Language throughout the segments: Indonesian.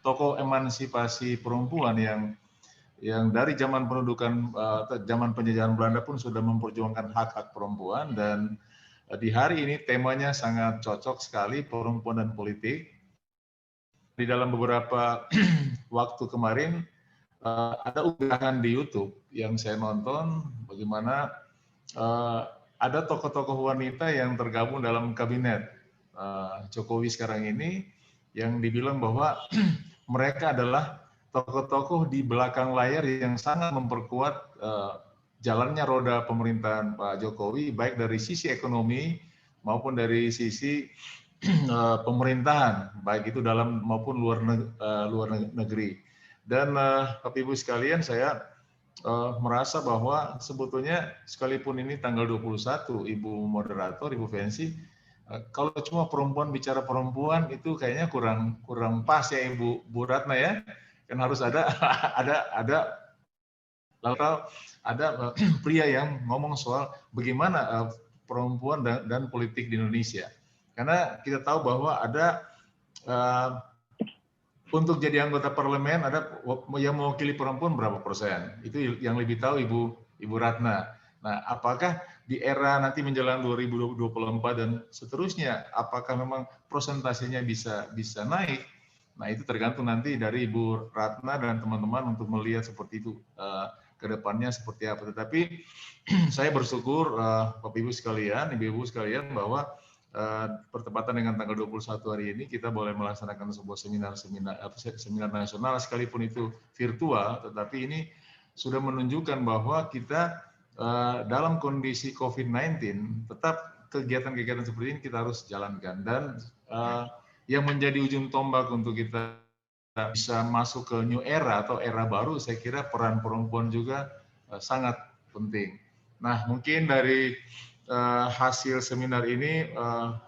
tokoh emansipasi perempuan yang dari zaman pendudukan zaman penjajahan Belanda pun sudah memperjuangkan hak-hak perempuan, dan di hari ini temanya sangat cocok sekali, perempuan dan politik. Di dalam beberapa waktu kemarin ada unggahan di YouTube yang saya nonton, bagaimana ada tokoh-tokoh wanita yang tergabung dalam kabinet Jokowi sekarang ini, yang dibilang bahwa mereka adalah tokoh-tokoh di belakang layar yang sangat memperkuat jalannya roda pemerintahan Pak Jokowi, baik dari sisi ekonomi maupun dari sisi pemerintahan, baik itu dalam maupun luar negeri. Dan Bapak Ibu sekalian, saya merasa bahwa sebetulnya sekalipun ini tanggal 21, Ibu Moderator, Ibu Fancy, kalau cuma perempuan bicara perempuan itu kayaknya kurang pas ya Ibu Bu Ratna ya. Kan harus ada pria yang ngomong soal bagaimana perempuan dan politik di Indonesia. Karena kita tahu bahwa ada untuk jadi anggota parlemen ada yang mewakili perempuan berapa persen? Itu yang lebih tahu Ibu Ratna. Nah, apakah di era nanti menjelang 2024 dan seterusnya, apakah memang persentasenya bisa naik? Nah, itu tergantung nanti dari Ibu Ratna dan teman-teman untuk melihat seperti itu ke depannya seperti apa. Tetapi saya bersyukur Bapak Ibu sekalian, Ibu-ibu sekalian, bahwa bertepatan dengan tanggal 21 hari ini kita boleh melaksanakan sebuah seminar nasional, sekalipun itu virtual, tetapi ini sudah menunjukkan bahwa kita dalam kondisi COVID-19 tetap kegiatan-kegiatan seperti ini kita harus jalankan, dan yang menjadi ujung tombak untuk kita bisa masuk ke new era atau era baru, saya kira peran perempuan juga sangat penting. Nah, mungkin dari hasil seminar ini,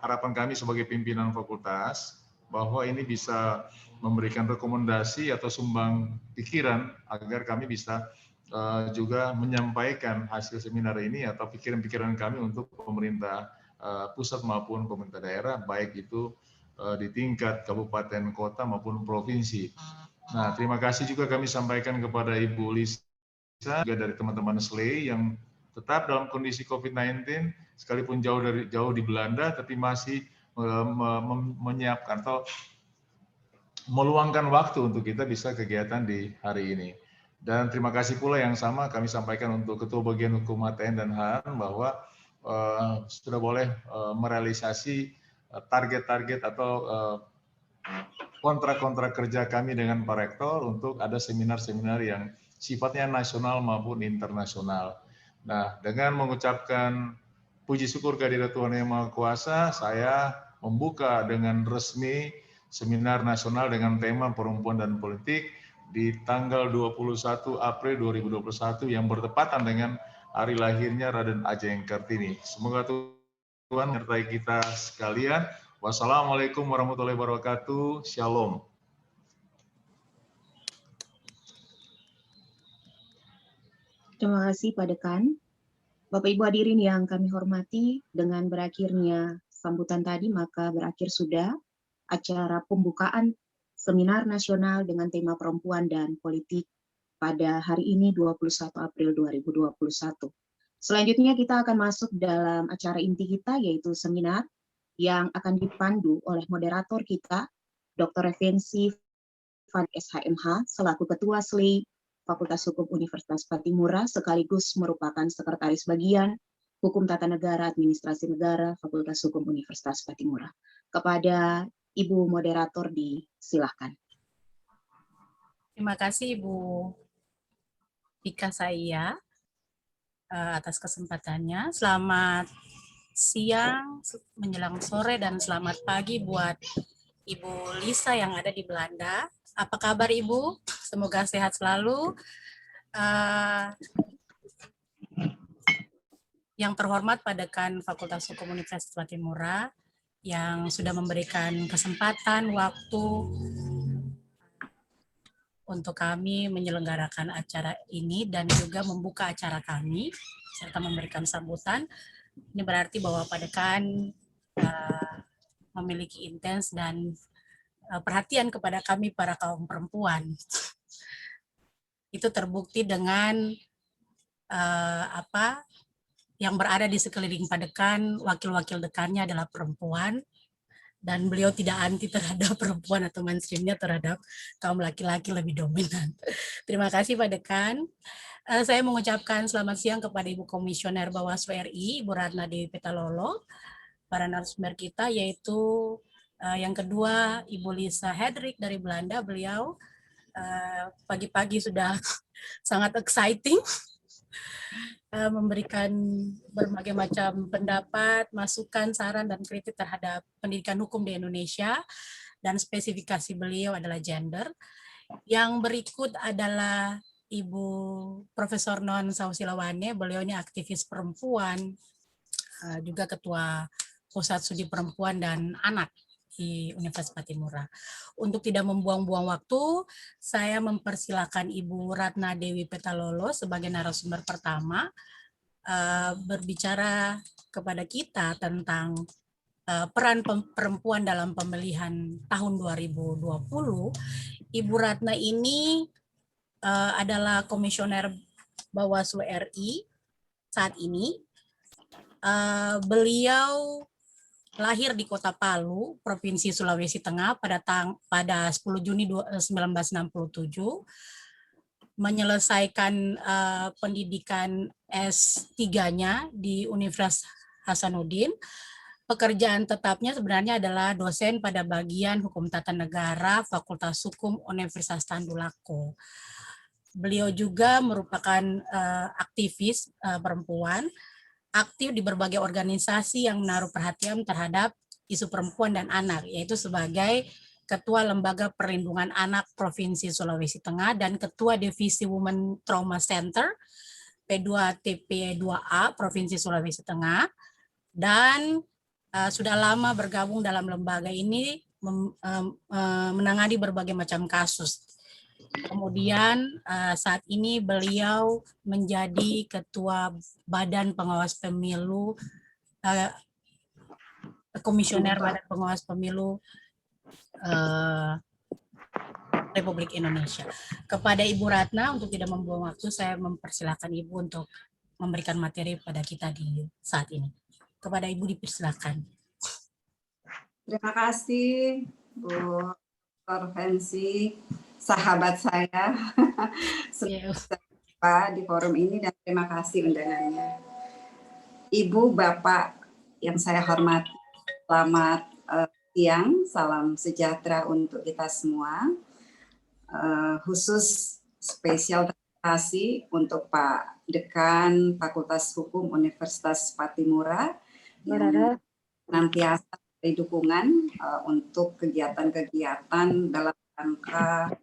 harapan kami sebagai pimpinan fakultas bahwa ini bisa memberikan rekomendasi atau sumbang pikiran agar kami bisa juga menyampaikan hasil seminar ini atau pikiran-pikiran kami untuk pemerintah pusat maupun pemerintah daerah, baik itu di tingkat kabupaten, kota maupun provinsi. Nah, terima kasih juga kami sampaikan kepada Ibu Lisa, juga dari teman-teman SLEI yang tetap dalam kondisi COVID-19, sekalipun jauh di Belanda, tapi masih menyiapkan atau meluangkan waktu untuk kita bisa kegiatan di hari ini. Dan terima kasih pula yang sama kami sampaikan untuk Ketua Bagian Hukum HTN dan HAN bahwa sudah boleh merealisasi target-target atau kontrak-kontrak kerja kami dengan Pak Rektor untuk ada seminar-seminar yang sifatnya nasional maupun internasional. Nah, dengan mengucapkan puji syukur kehadirat Tuhan Yang Maha Kuasa, saya membuka dengan resmi seminar nasional dengan tema perempuan dan politik di tanggal 21 April 2021 yang bertepatan dengan hari lahirnya Raden Ajeng Kartini. Semoga Tuhan menyertai kita sekalian. Wassalamualaikum warahmatullahi wabarakatuh. Shalom. Terima kasih Pak Dekan. Bapak Ibu hadirin yang kami hormati, dengan berakhirnya sambutan tadi maka berakhir sudah acara pembukaan seminar nasional dengan tema perempuan dan politik pada hari ini 21 April 2021. Selanjutnya kita akan masuk dalam acara inti kita, yaitu seminar yang akan dipandu oleh moderator kita, Dr. Effensi SHMH, selaku Ketua SLEI Fakultas Hukum Universitas Patimura, sekaligus merupakan Sekretaris Bagian Hukum Tata Negara Administrasi Negara Fakultas Hukum Universitas Patimura. Kepada Ibu Moderator disilahkan. Terima kasih Ibu Tika Saya atas kesempatannya. Selamat siang, menjelang sore, dan selamat pagi buat Ibu Lisa yang ada di Belanda. Apa kabar Ibu? Semoga sehat selalu. Yang terhormat Pak Dekan Fakultas Hukum Universitas Patimura yang sudah memberikan kesempatan waktu untuk kami menyelenggarakan acara ini dan juga membuka acara kami serta memberikan sambutan. Ini berarti bahwa Pak Dekan memiliki intens dan perhatian kepada kami para kaum perempuan. Itu terbukti dengan yang berada di sekeliling Pak Dekan, wakil-wakil dekannya adalah perempuan, dan beliau tidak anti terhadap perempuan atau mainstreamnya terhadap kaum laki-laki lebih dominan. Terima kasih Pak Dekan. Saya mengucapkan selamat siang kepada Ibu Komisioner Bawaslu RI, Ibu Ratna Dewi Petalolo, para narasumber kita, yaitu yang kedua Ibu Lisa Hedrick dari Belanda. Beliau pagi-pagi sudah sangat exciting memberikan berbagai macam pendapat, masukan, saran, dan kritik terhadap pendidikan hukum di Indonesia, dan spesifikasi beliau adalah gender. Yang berikut adalah Ibu Profesor Non Sausilawane, beliau ini aktivis perempuan, juga Ketua Pusat Studi Perempuan dan Anak di Universitas Patimura. Untuk tidak membuang-buang waktu, saya mempersilakan Ibu Ratna Dewi Petalolo sebagai narasumber pertama berbicara kepada kita tentang peran perempuan dalam pemilihan tahun 2020. Ibu Ratna ini adalah komisioner Bawaslu RI saat ini. Beliau lahir di Kota Palu, Provinsi Sulawesi Tengah pada 10 Juni 1967, menyelesaikan pendidikan S3-nya di Universitas Hasanuddin. Pekerjaan tetapnya sebenarnya adalah dosen pada bagian Hukum Tata Negara Fakultas Hukum Universitas Tandulako. Beliau juga merupakan aktivis perempuan, aktif di berbagai organisasi yang menaruh perhatian terhadap isu perempuan dan anak, yaitu sebagai Ketua Lembaga Perlindungan Anak Provinsi Sulawesi Tengah dan Ketua Divisi Women Trauma Center P2TP2A Provinsi Sulawesi Tengah, dan sudah lama bergabung dalam lembaga ini menangani berbagai macam kasus. Kemudian saat ini beliau menjadi Ketua Badan Pengawas Pemilu, Komisioner Badan Pengawas Pemilu Republik Indonesia. Kepada Ibu Ratna, untuk tidak membuang waktu, saya mempersilahkan Ibu untuk memberikan materi pada kita di saat ini. Kepada Ibu dipersilakan. Terima kasih Bu Korvensi, sahabat saya di forum ini, dan terima kasih undangannya. Ibu, Bapak yang saya hormati, selamat siang, salam sejahtera untuk kita semua. Khusus spesial terima kasih untuk Pak Dekan Fakultas Hukum Universitas Patimura yang senantiasa beri dukungan untuk kegiatan-kegiatan dalam rangka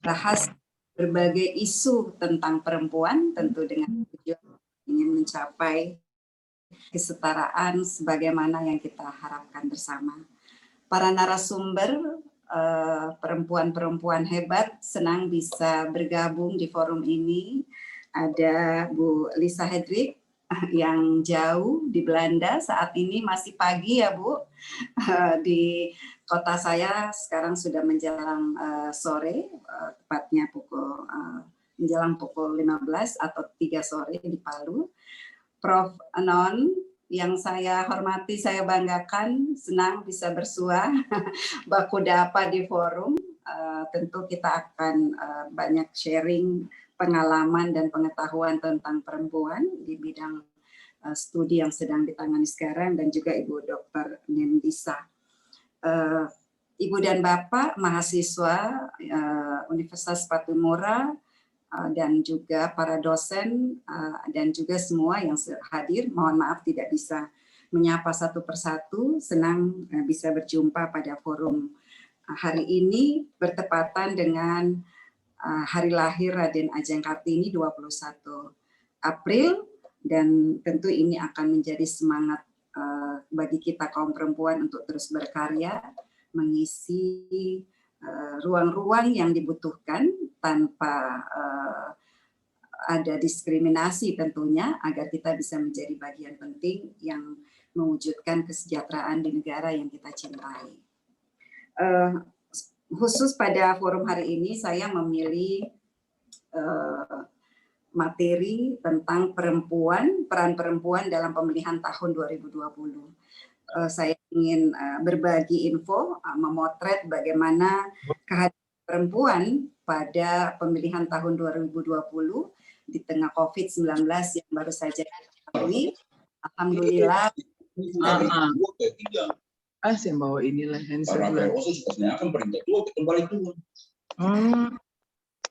bahas berbagai isu tentang perempuan, tentu dengan tujuan ingin mencapai kesetaraan sebagaimana yang kita harapkan bersama. Para narasumber, perempuan-perempuan hebat, senang bisa bergabung di forum ini. Ada Bu Lisa Hedrick yang jauh di Belanda, saat ini masih pagi ya Bu. Di kota saya sekarang sudah menjelang sore, tepatnya menjelang pukul 15 atau 3 sore di Palu. Prof. Non yang saya hormati, saya banggakan, senang bisa bersua baku dapa di forum. Tentu kita akan banyak sharing pengalaman dan pengetahuan tentang perempuan di bidang studi yang sedang ditangani sekarang, dan juga Ibu Dr. Nendisa. Ibu dan Bapak mahasiswa Universitas Patimura, dan juga para dosen dan juga semua yang hadir, mohon maaf tidak bisa menyapa satu persatu. Senang bisa berjumpa pada forum hari ini bertepatan dengan hari lahir Raden Ajeng Kartini 21 April, dan tentu ini akan menjadi semangat bagi kita kaum perempuan untuk terus berkarya, mengisi ruang-ruang yang dibutuhkan tanpa ada diskriminasi tentunya, agar kita bisa menjadi bagian penting yang mewujudkan kesejahteraan di negara yang kita cintai. khusus pada forum hari ini saya memilih materi tentang peran perempuan dalam pemilihan tahun 2020. Saya ingin berbagi info, memotret bagaimana kehadiran perempuan pada pemilihan tahun 2020 di tengah COVID-19 yang baru saja diketahui. Alhamdulillah. Saya bawa inilah handset.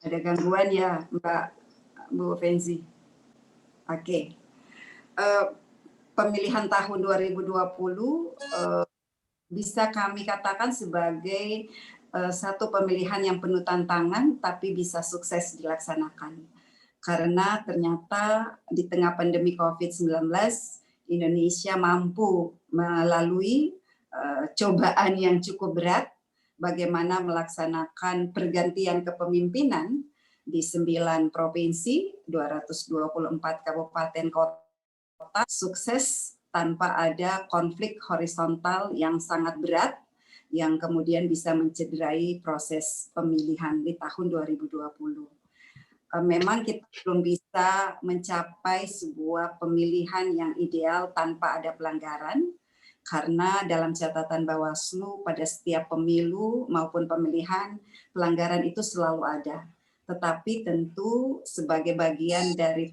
Ada gangguan ya, Bu Fenzi? Oke. Pemilihan tahun 2020 bisa kami katakan sebagai satu pemilihan yang penuh tantangan tapi bisa sukses dilaksanakan. Karena ternyata di tengah pandemi COVID-19 Indonesia mampu melalui cobaan yang cukup berat bagaimana melaksanakan pergantian kepemimpinan di 9 provinsi, 224 kabupaten kota sukses tanpa ada konflik horizontal yang sangat berat yang kemudian bisa mencederai proses pemilihan di tahun 2020. Memang kita belum bisa mencapai sebuah pemilihan yang ideal tanpa ada pelanggaran, karena dalam catatan Bawaslu pada setiap pemilu maupun pemilihan pelanggaran itu selalu ada. Tetapi tentu sebagai bagian dari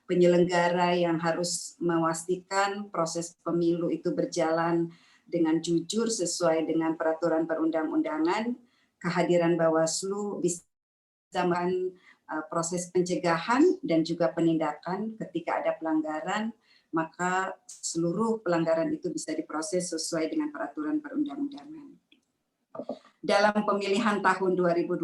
penyelenggara yang harus memastikan proses pemilu itu berjalan dengan jujur sesuai dengan peraturan perundang-undangan, kehadiran Bawaslu bisa melakukan proses pencegahan dan juga penindakan ketika ada pelanggaran, maka seluruh pelanggaran itu bisa diproses sesuai dengan peraturan perundang-undangan. Dalam pemilihan tahun 2020,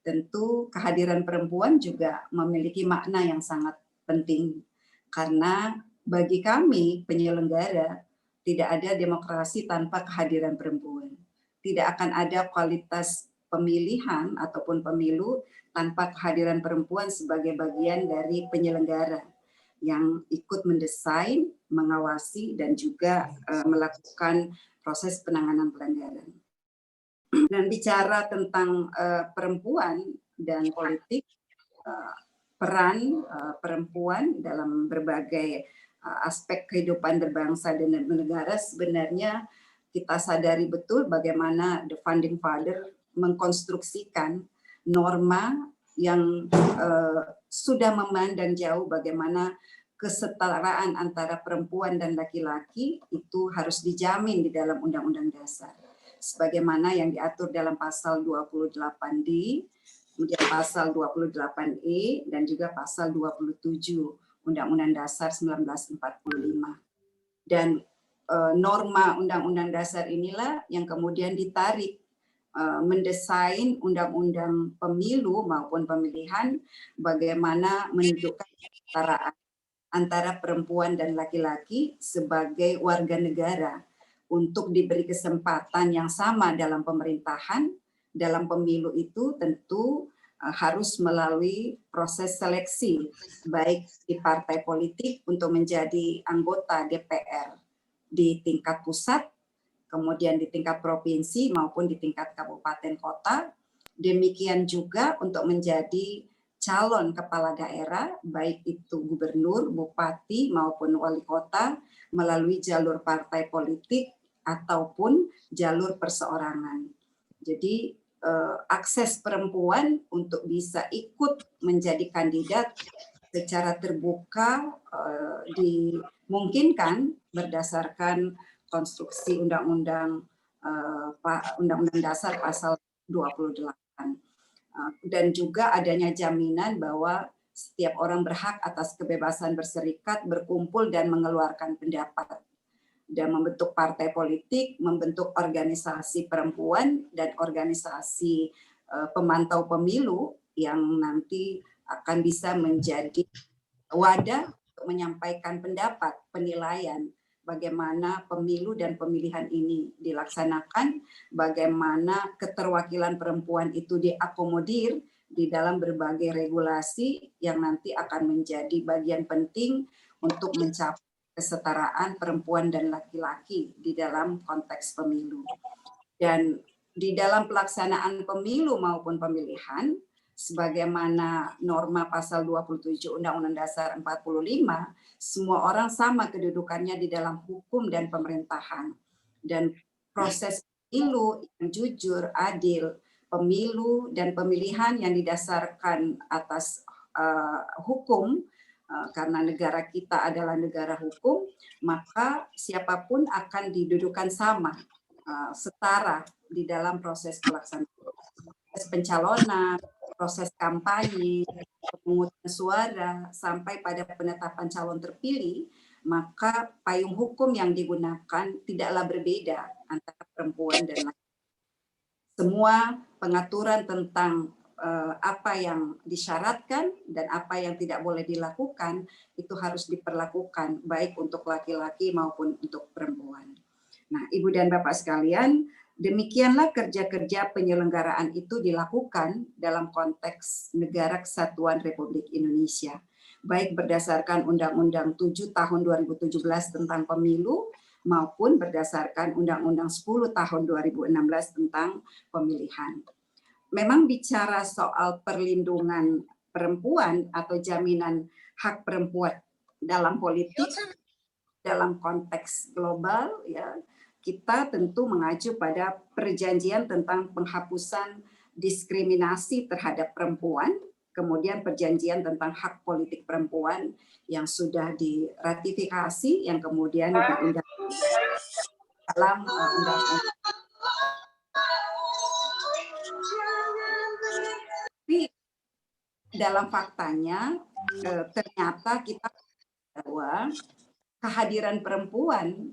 tentu kehadiran perempuan juga memiliki makna yang sangat penting, karena bagi kami penyelenggara tidak ada demokrasi tanpa kehadiran perempuan. Tidak akan ada kualitas pemilihan ataupun pemilu tanpa kehadiran perempuan sebagai bagian dari penyelenggara yang ikut mendesain, mengawasi, dan juga melakukan proses penanganan pelanggaran. Dan bicara tentang perempuan dan politik, peran perempuan dalam berbagai aspek kehidupan berbangsa dan bernegara, sebenarnya kita sadari betul bagaimana The Founding Father mengkonstruksikan norma yang sudah memandang jauh bagaimana kesetaraan antara perempuan dan laki-laki itu harus dijamin di dalam Undang-Undang Dasar. Sebagaimana yang diatur dalam pasal 28D, kemudian pasal 28E, dan juga pasal 27 Undang-Undang Dasar 1945. Dan norma Undang-Undang Dasar inilah yang kemudian ditarik mendesain undang-undang pemilu maupun pemilihan bagaimana menunjukkan kesetaraan antara perempuan dan laki-laki sebagai warga negara untuk diberi kesempatan yang sama dalam pemerintahan. Dalam pemilu itu tentu harus melalui proses seleksi, baik di partai politik untuk menjadi anggota DPR di tingkat pusat, kemudian di tingkat provinsi maupun di tingkat kabupaten kota. Demikian juga untuk menjadi calon kepala daerah, baik itu gubernur, bupati maupun wali kota, melalui jalur partai politik ataupun jalur perseorangan. Jadi akses perempuan untuk bisa ikut menjadi kandidat secara terbuka dimungkinkan berdasarkan konstruksi Undang-Undang Dasar pasal 28. Dan juga adanya jaminan bahwa setiap orang berhak atas kebebasan berserikat, berkumpul, dan mengeluarkan pendapat, dan membentuk partai politik, membentuk organisasi perempuan, dan organisasi pemantau pemilu yang nanti akan bisa menjadi wadah untuk menyampaikan pendapat, penilaian, bagaimana pemilu dan pemilihan ini dilaksanakan, bagaimana keterwakilan perempuan itu diakomodir di dalam berbagai regulasi yang nanti akan menjadi bagian penting untuk mencapai kesetaraan perempuan dan laki-laki di dalam konteks pemilu. Dan di dalam pelaksanaan pemilu maupun pemilihan, sebagaimana norma pasal 27 Undang-Undang Dasar 45, semua orang sama kedudukannya di dalam hukum dan pemerintahan. Dan proses pemilu yang jujur, adil, pemilu dan pemilihan yang didasarkan atas hukum, karena negara kita adalah negara hukum, maka siapapun akan didudukan sama, setara di dalam proses pelaksanaan, proses pencalonan, proses kampanye, pemungutan suara, sampai pada penetapan calon terpilih. Maka payung hukum yang digunakan tidaklah berbeda antara perempuan dan laki-laki. Semua pengaturan tentang apa yang disyaratkan dan apa yang tidak boleh dilakukan itu harus diperlakukan baik untuk laki-laki maupun untuk perempuan. Nah, Ibu dan Bapak sekalian, demikianlah kerja-kerja penyelenggaraan itu dilakukan dalam konteks Negara Kesatuan Republik Indonesia, baik berdasarkan Undang-Undang 7 tahun 2017 tentang pemilu maupun berdasarkan Undang-Undang 10 tahun 2016 tentang pemilihan. Memang bicara soal perlindungan perempuan atau jaminan hak perempuan dalam politik, dalam konteks global, ya, kita tentu mengacu pada perjanjian tentang penghapusan diskriminasi terhadap perempuan, kemudian perjanjian tentang hak politik perempuan yang sudah diratifikasi, yang kemudian diundang dalam undang-undang. Tapi dalam faktanya ternyata kita bahwa kehadiran perempuan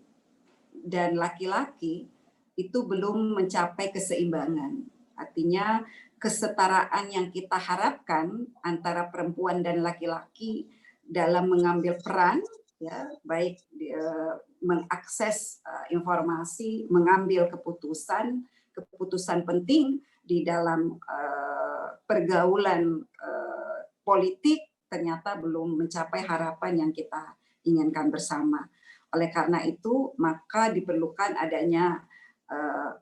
dan laki-laki itu belum mencapai keseimbangan. Artinya kesetaraan yang kita harapkan antara perempuan dan laki-laki dalam mengambil peran, ya, baik mengakses informasi, mengambil keputusan penting di dalam pergaulan politik, ternyata belum mencapai harapan yang kita inginkan bersama. Oleh karena itu, maka diperlukan adanya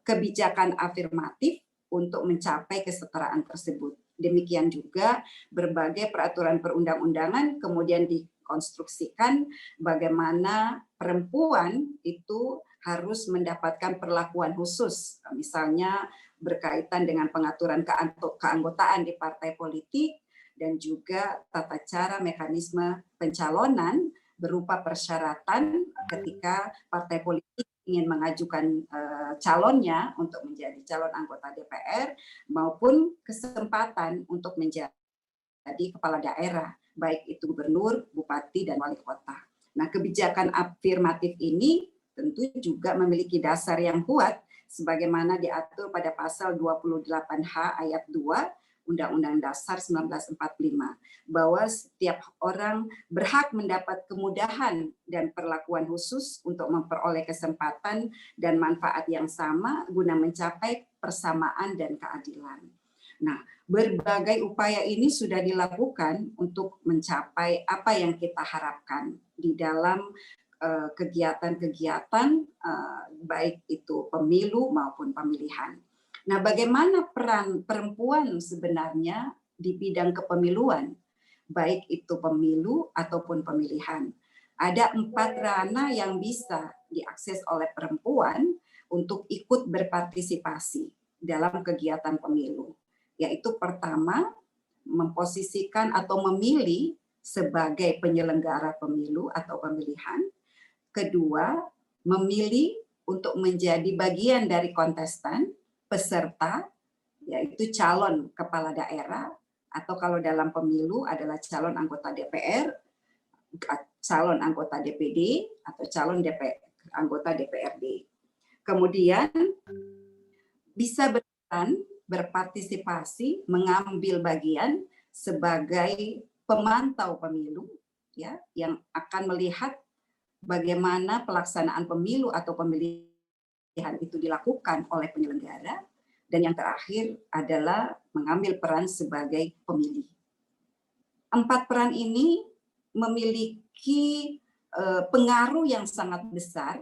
kebijakan afirmatif untuk mencapai kesetaraan tersebut. Demikian juga berbagai peraturan perundang-undangan kemudian dikonstruksikan bagaimana perempuan itu harus mendapatkan perlakuan khusus, misalnya berkaitan dengan pengaturan keanggotaan di partai politik dan juga tata cara mekanisme pencalonan berupa persyaratan ketika partai politik ingin mengajukan calonnya untuk menjadi calon anggota DPR maupun kesempatan untuk menjadi kepala daerah, baik itu gubernur, bupati, dan wali kota. Nah, kebijakan afirmatif ini tentu juga memiliki dasar yang kuat sebagaimana diatur pada pasal 28H ayat 2 Undang-Undang Dasar 1945, bahwa setiap orang berhak mendapat kemudahan dan perlakuan khusus untuk memperoleh kesempatan dan manfaat yang sama guna mencapai persamaan dan keadilan. Nah, berbagai upaya ini sudah dilakukan untuk mencapai apa yang kita harapkan di dalam kegiatan-kegiatan baik itu pemilu maupun pemilihan. Nah, bagaimana peran perempuan sebenarnya di bidang kepemiluan, baik itu pemilu ataupun pemilihan? Ada 4 ranah yang bisa diakses oleh perempuan untuk ikut berpartisipasi dalam kegiatan pemilu. Yaitu pertama, memposisikan atau memilih sebagai penyelenggara pemilu atau pemilihan. Kedua, memilih untuk menjadi bagian dari kontestan, peserta, yaitu calon kepala daerah, atau kalau dalam pemilu adalah calon anggota DPR, calon anggota DPD, atau calon anggota DPRD. Kemudian bisa berperan, berpartisipasi, mengambil bagian sebagai pemantau pemilu, ya, yang akan melihat bagaimana pelaksanaan pemilu atau pemilihan itu dilakukan oleh penyelenggara, dan yang terakhir adalah mengambil peran sebagai pemilih. 4 peran ini memiliki pengaruh yang sangat besar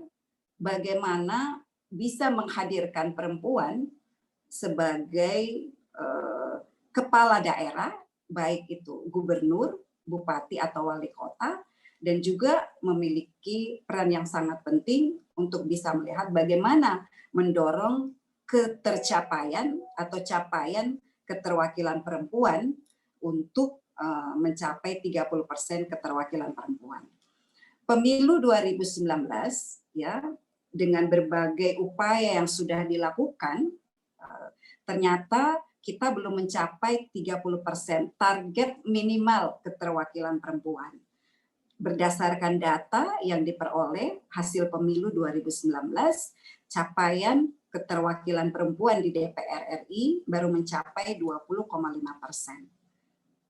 bagaimana bisa menghadirkan perempuan sebagai kepala daerah, baik itu gubernur, bupati atau wali kota, dan juga memiliki peran yang sangat penting untuk bisa melihat bagaimana mendorong ketercapaian atau capaian keterwakilan perempuan untuk mencapai 30% keterwakilan perempuan. Pemilu 2019 ya, dengan berbagai upaya yang sudah dilakukan, ternyata kita belum mencapai 30% target minimal keterwakilan perempuan. Berdasarkan data yang diperoleh hasil pemilu 2019, capaian keterwakilan perempuan di DPR RI baru mencapai 20,5%.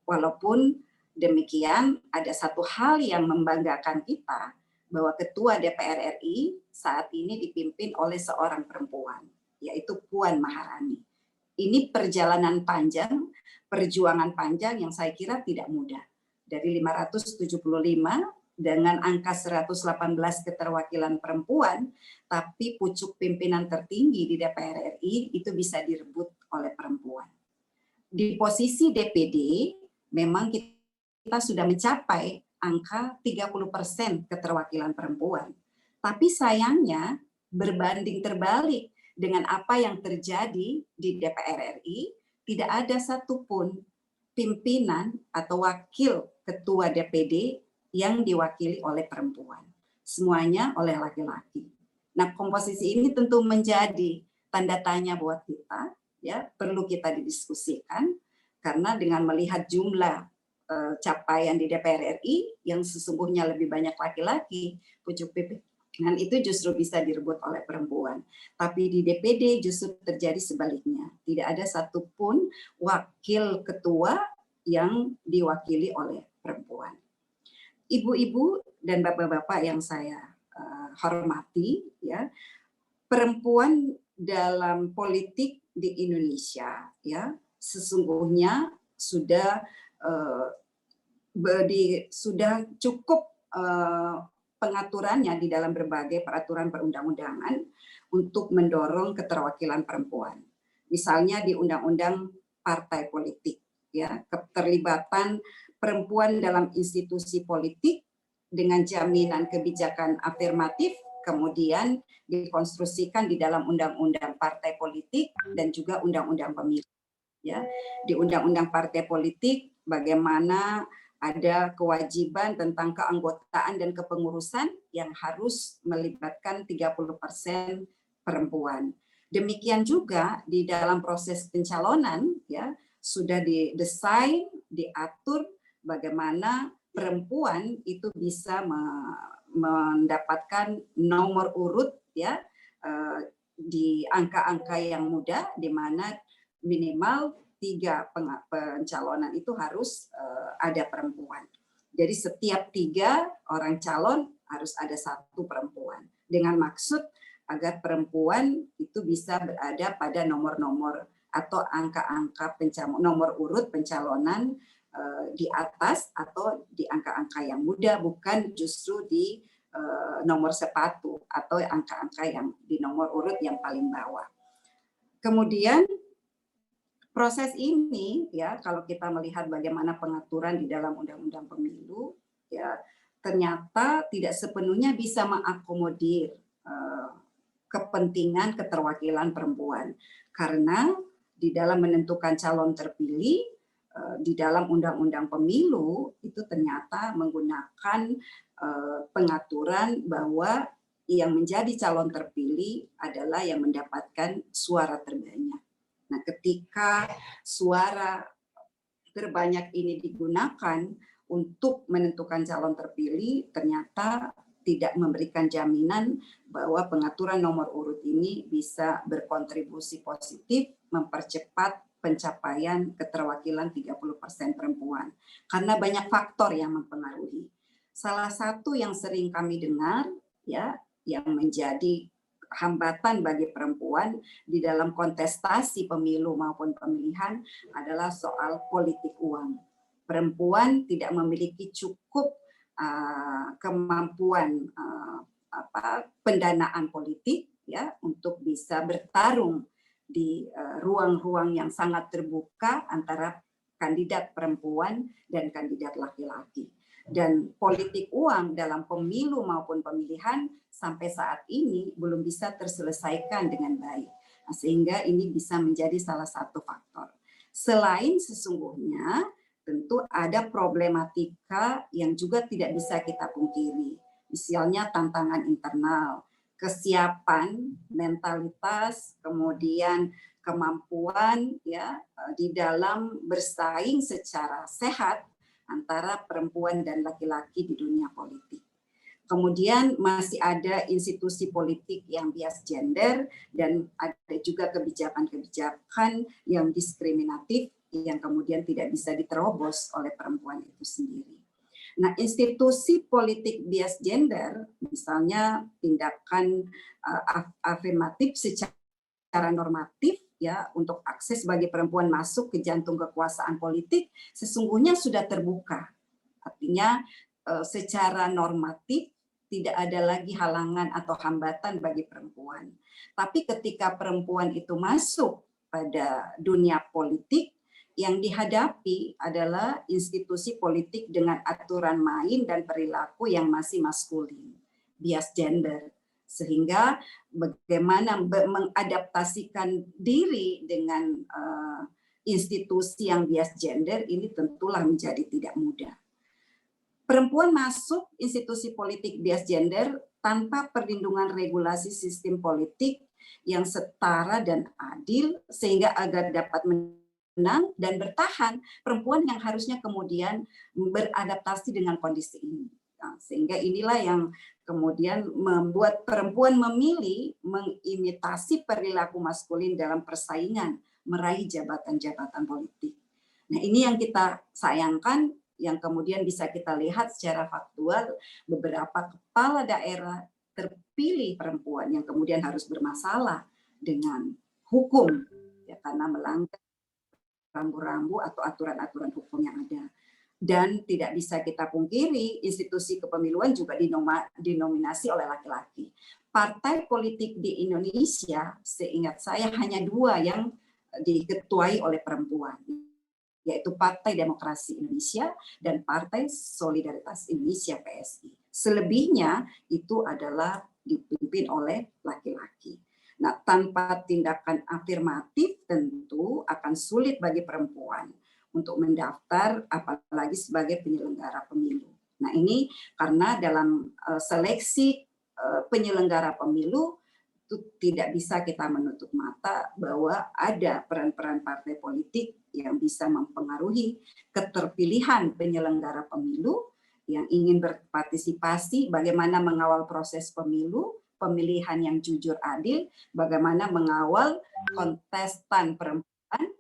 Walaupun demikian, ada satu hal yang membanggakan kita, bahwa Ketua DPR RI saat ini dipimpin oleh seorang perempuan, yaitu Puan Maharani. Ini perjalanan panjang, perjuangan panjang yang saya kira tidak mudah. Dari 575 dengan angka 118 keterwakilan perempuan, tapi pucuk pimpinan tertinggi di DPR RI itu bisa direbut oleh perempuan. Di posisi DPD, memang kita sudah mencapai angka 30% keterwakilan perempuan. Tapi sayangnya berbanding terbalik dengan apa yang terjadi di DPR RI, tidak ada satupun pimpinan atau wakil ketua DPD yang diwakili oleh perempuan. Semuanya oleh laki-laki. Nah, komposisi ini tentu menjadi tanda tanya buat kita, ya, perlu kita didiskusikan, karena dengan melihat jumlah capaian di DPR RI yang sesungguhnya lebih banyak laki-laki, pucuk pimpinan itu justru bisa direbut oleh perempuan. Tapi di DPD justru terjadi sebaliknya. Tidak ada satupun wakil ketua yang diwakili oleh perempuan. Ibu-ibu dan bapak-bapak yang saya hormati, ya, perempuan dalam politik di Indonesia, ya, sesungguhnya sudah cukup pengaturannya di dalam berbagai peraturan perundang-undangan untuk mendorong keterwakilan perempuan. Misalnya di Undang-Undang Partai Politik, ya, keterlibatan perempuan dalam institusi politik dengan jaminan kebijakan afirmatif, kemudian dikonstruksikan di dalam Undang-Undang Partai Politik dan juga Undang-Undang Pemilu. Ya, di Undang-Undang Partai Politik bagaimana ada kewajiban tentang keanggotaan dan kepengurusan yang harus melibatkan 30% perempuan. Demikian juga di dalam proses pencalonan, ya, sudah didesain, diatur bagaimana perempuan itu bisa mendapatkan nomor urut, ya, di angka-angka yang mudah, di mana minimal 3 pencalonan itu harus ada perempuan. Jadi setiap 3 orang calon harus ada 1 perempuan. Dengan maksud agar perempuan itu bisa berada pada nomor-nomor atau angka-angka nomor urut pencalonan di atas atau di angka-angka yang mudah, bukan justru di nomor sepatu atau angka-angka yang di nomor urut yang paling bawah. Kemudian proses ini, ya, kalau kita melihat bagaimana pengaturan di dalam Undang-Undang Pemilu, ya, ternyata tidak sepenuhnya bisa mengakomodir kepentingan keterwakilan perempuan, karena di dalam menentukan calon terpilih di dalam Undang-Undang Pemilu itu ternyata menggunakan pengaturan bahwa yang menjadi calon terpilih adalah yang mendapatkan suara terbanyak. Nah, ketika suara terbanyak ini digunakan untuk menentukan calon terpilih, ternyata tidak memberikan jaminan bahwa pengaturan nomor urut ini bisa berkontribusi positif mempercepat pencapaian keterwakilan 30% perempuan. Karena banyak faktor yang mempengaruhi. Salah satu yang sering kami dengar, ya, yang menjadi hambatan bagi perempuan di dalam kontestasi pemilu maupun pemilihan adalah soal politik uang. Perempuan tidak memiliki cukup kemampuan pendanaan politik, ya, untuk bisa bertarung di ruang-ruang yang sangat terbuka antara kandidat perempuan dan kandidat laki-laki. Dan politik uang dalam pemilu maupun pemilihan sampai saat ini belum bisa terselesaikan dengan baik. Nah, sehingga ini bisa menjadi salah satu faktor. Selain sesungguhnya tentu ada problematika yang juga tidak bisa kita pungkiri. Misalnya tantangan internal, kesiapan, mentalitas, kemudian kemampuan ya di dalam bersaing secara sehat antara perempuan dan laki-laki di dunia politik. Kemudian masih ada institusi politik yang bias gender dan ada juga kebijakan-kebijakan yang diskriminatif yang kemudian tidak bisa diterobos oleh perempuan itu sendiri. Nah, institusi politik bias gender, misalnya tindakan afirmatif secara normatif ya untuk akses bagi perempuan masuk ke jantung kekuasaan politik sesungguhnya sudah terbuka. Artinya secara normatif tidak ada lagi halangan atau hambatan bagi perempuan. Tapi ketika perempuan itu masuk pada dunia politik, yang dihadapi adalah institusi politik dengan aturan main dan perilaku yang masih maskulin, bias gender. Sehingga bagaimana mengadaptasikan diri dengan institusi yang bias gender ini tentulah menjadi tidak mudah. Perempuan masuk institusi politik bias gender tanpa perlindungan regulasi sistem politik yang setara dan adil sehingga agar dapat menang dan bertahan, perempuan yang harusnya kemudian beradaptasi dengan kondisi ini. Nah, sehingga inilah yang kemudian membuat perempuan memilih mengimitasi perilaku maskulin dalam persaingan meraih jabatan-jabatan politik. Nah, ini yang kita sayangkan, yang kemudian bisa kita lihat secara faktual beberapa kepala daerah terpilih perempuan yang kemudian harus bermasalah dengan hukum ya karena melanggar rambu-rambu atau aturan-aturan hukum yang ada. Dan tidak bisa kita pungkiri institusi kepemiluan juga dinominasi oleh laki-laki. Partai politik di Indonesia seingat saya hanya 2 yang diketuai oleh perempuan, yaitu Partai Demokrasi Indonesia dan Partai Solidaritas Indonesia PSI. Selebihnya itu adalah dipimpin oleh laki-laki. Nah, tanpa tindakan afirmatif tentu akan sulit bagi perempuan untuk mendaftar apalagi sebagai penyelenggara pemilu. Nah, ini karena dalam seleksi penyelenggara pemilu itu tidak bisa kita menutup mata bahwa ada peran-peran partai politik yang bisa mempengaruhi keterpilihan penyelenggara pemilu yang ingin berpartisipasi, bagaimana mengawal proses pemilu, pemilihan yang jujur adil, bagaimana mengawal kontestan perempuan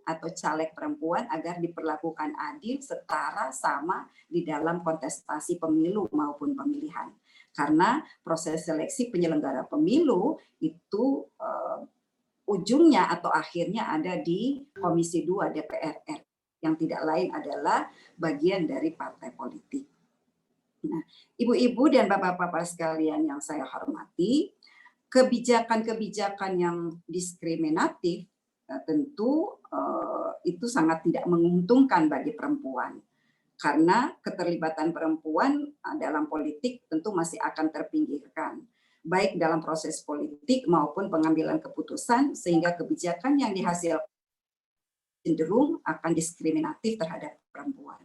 atau caleg perempuan agar diperlakukan adil, setara, sama di dalam kontestasi pemilu maupun pemilihan. Karena proses seleksi penyelenggara pemilu itu ujungnya atau akhirnya ada di Komisi 2 DPR RI, yang tidak lain adalah bagian dari partai politik. Nah, ibu-ibu dan bapak-bapak sekalian yang saya hormati, kebijakan-kebijakan yang diskriminatif tentu itu sangat tidak menguntungkan bagi perempuan. Karena keterlibatan perempuan dalam politik tentu masih akan terpinggirkan, baik dalam proses politik maupun pengambilan keputusan, sehingga kebijakan yang dihasilkan cenderung akan diskriminatif terhadap perempuan.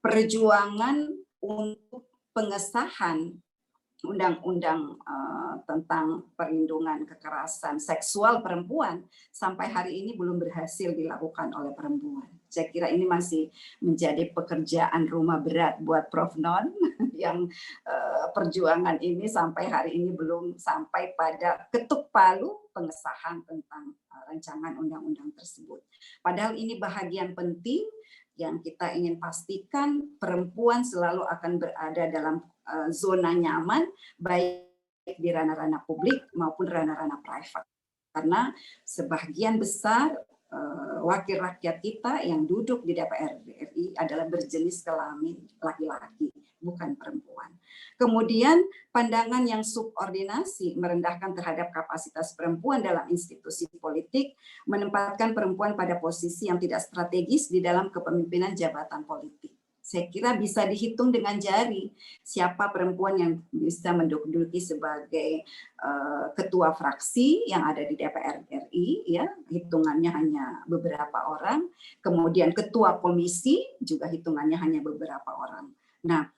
Perjuangan untuk pengesahan undang-undang tentang perlindungan kekerasan seksual perempuan sampai hari ini belum berhasil dilakukan oleh perempuan. Saya kira ini masih menjadi pekerjaan rumah berat buat Prof. Non yang perjuangan ini sampai hari ini belum sampai pada ketuk palu pengesahan tentang rancangan undang-undang tersebut. Padahal ini bahagian penting yang kita ingin pastikan perempuan selalu akan berada dalam zona nyaman, baik di ranah-ranah publik maupun ranah-ranah private. Karena sebagian besar wakil rakyat kita yang duduk di DPR RI adalah berjenis kelamin laki-laki, bukan perempuan. Kemudian pandangan yang subordinasi merendahkan terhadap kapasitas perempuan dalam institusi politik, menempatkan perempuan pada posisi yang tidak strategis di dalam kepemimpinan jabatan politik. Saya kira bisa dihitung dengan jari siapa perempuan yang bisa menduduki sebagai ketua fraksi yang ada di DPR RI, ya, hitungannya hanya beberapa orang. Kemudian ketua komisi juga hitungannya hanya beberapa orang. Nah,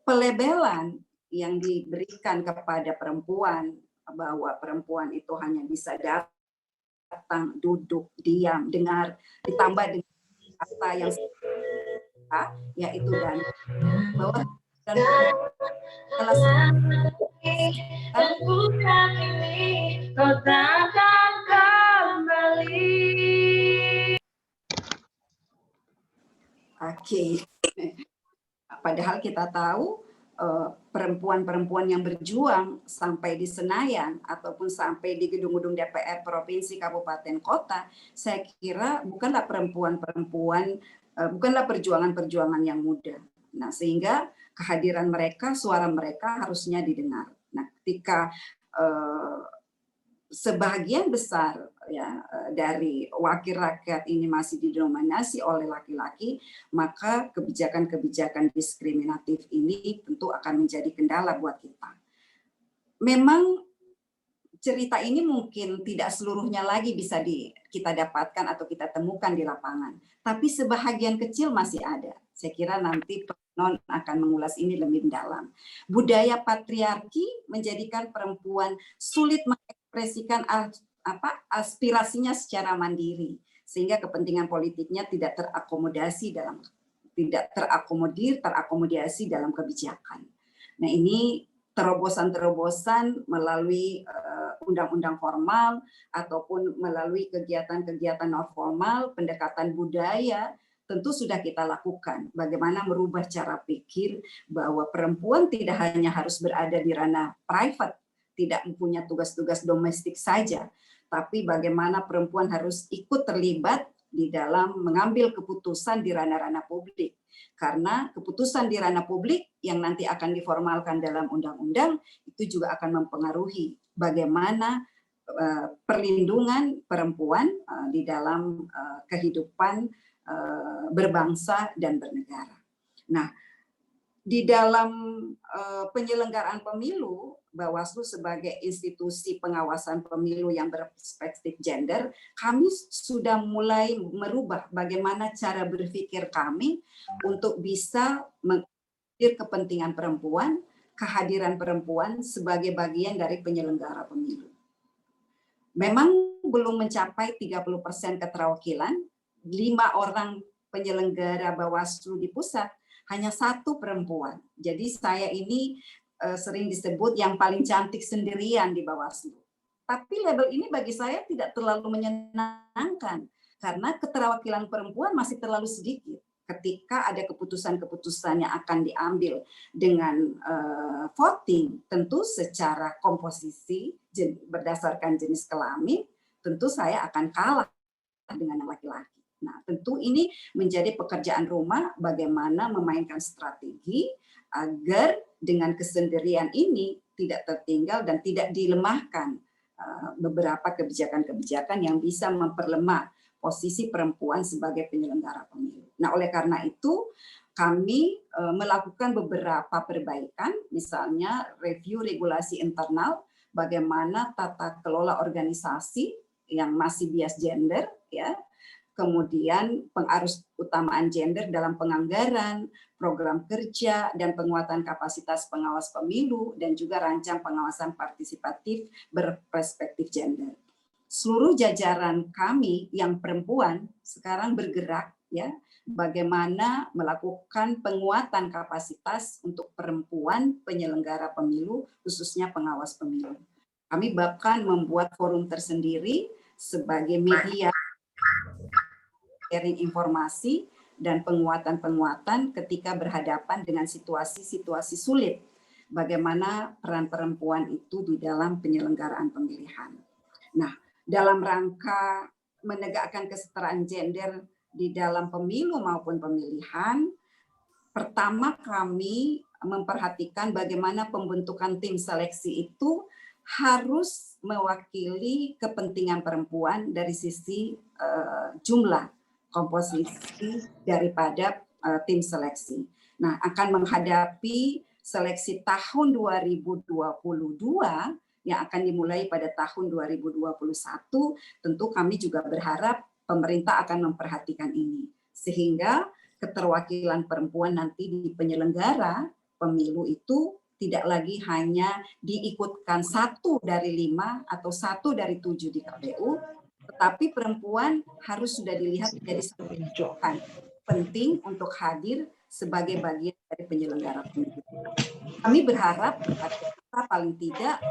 pelebelan yang diberikan kepada perempuan bahwa perempuan itu hanya bisa datang, duduk, diam, dengar, ditambah dengan kata yang yaitu dan bahwa dan Oke. Padahal kita tahu perempuan-perempuan yang berjuang sampai di Senayan ataupun sampai di gedung-gedung DPR provinsi, kabupaten, kota, saya kira bukanlah perempuan-perempuan, bukanlah perjuangan-perjuangan yang mudah. Nah, sehingga kehadiran mereka, suara mereka harusnya didengar. Nah, ketika sebagian besar ya dari wakil rakyat ini masih didominasi oleh laki-laki, maka kebijakan-kebijakan diskriminatif ini tentu akan menjadi kendala buat kita. Memang cerita ini mungkin tidak seluruhnya lagi bisa kita dapatkan atau kita temukan di lapangan, tapi sebahagian kecil masih ada. Saya kira nanti Non akan mengulas ini lebih dalam. Budaya patriarki menjadikan perempuan sulit mengekspresikan aspirasinya secara mandiri, sehingga kepentingan politiknya tidak terakomodasi dalam kebijakan. Nah, ini terobosan-terobosan melalui undang-undang formal ataupun melalui kegiatan-kegiatan non formal, pendekatan budaya, tentu sudah kita lakukan. Bagaimana merubah cara pikir bahwa perempuan tidak hanya harus berada di ranah private, tidak mempunyai tugas-tugas domestik saja, tapi bagaimana perempuan harus ikut terlibat di dalam mengambil keputusan di ranah-ranah publik. Karena keputusan di ranah publik yang nanti akan diformalkan dalam undang-undang itu juga akan mempengaruhi bagaimana perlindungan perempuan di dalam kehidupan berbangsa dan bernegara. Nah, di dalam penyelenggaraan pemilu, Bawaslu sebagai institusi pengawasan pemilu yang berperspektif gender, kami sudah mulai merubah bagaimana cara berpikir kami untuk bisa menghadir kepentingan perempuan, kehadiran perempuan sebagai bagian dari penyelenggara pemilu. Memang belum mencapai 30% keterwakilan, 5 orang penyelenggara Bawaslu di pusat, hanya 1 perempuan. Jadi saya ini sering disebut yang paling cantik sendirian di Bawaslu. Tapi label ini bagi saya tidak terlalu menyenangkan, karena keterwakilan perempuan masih terlalu sedikit. Ketika ada keputusan-keputusan yang akan diambil dengan voting, tentu secara komposisi berdasarkan jenis kelamin, tentu saya akan kalah dengan laki-laki. Nah, tentu ini menjadi pekerjaan rumah bagaimana memainkan strategi agar dengan kesendirian ini tidak tertinggal dan tidak dilemahkan beberapa kebijakan-kebijakan yang bisa memperlemah posisi perempuan sebagai penyelenggara pemilu. Nah, oleh karena itu kami melakukan beberapa perbaikan, misalnya review regulasi internal, bagaimana tata kelola organisasi yang masih bias gender, ya. Kemudian pengarus utamaan gender dalam penganggaran, program kerja, dan penguatan kapasitas pengawas pemilu, dan juga rancang pengawasan partisipatif berperspektif gender. Seluruh jajaran kami yang perempuan sekarang bergerak, ya, bagaimana melakukan penguatan kapasitas untuk perempuan penyelenggara pemilu, khususnya pengawas pemilu. Kami bahkan membuat forum tersendiri sebagai media sharing informasi dan penguatan-penguatan ketika berhadapan dengan situasi-situasi sulit. Bagaimana peran perempuan itu di dalam penyelenggaraan pemilihan. Nah, dalam rangka menegakkan kesetaraan gender di dalam pemilu maupun pemilihan, pertama kami memperhatikan bagaimana pembentukan tim seleksi itu harus mewakili kepentingan perempuan dari sisi jumlah komposisi daripada tim seleksi. Nah, akan menghadapi seleksi tahun 2022 yang akan dimulai pada tahun 2021, tentu kami juga berharap pemerintah akan memperhatikan ini. Sehingga keterwakilan perempuan nanti di penyelenggara pemilu itu tidak lagi hanya diikutkan 1 dari 5 atau 1 dari 7 di KPU, tetapi perempuan harus sudah dilihat menjadi satu penting untuk hadir sebagai bagian dari penyelenggara pemilu. Kami berharap kita paling tidak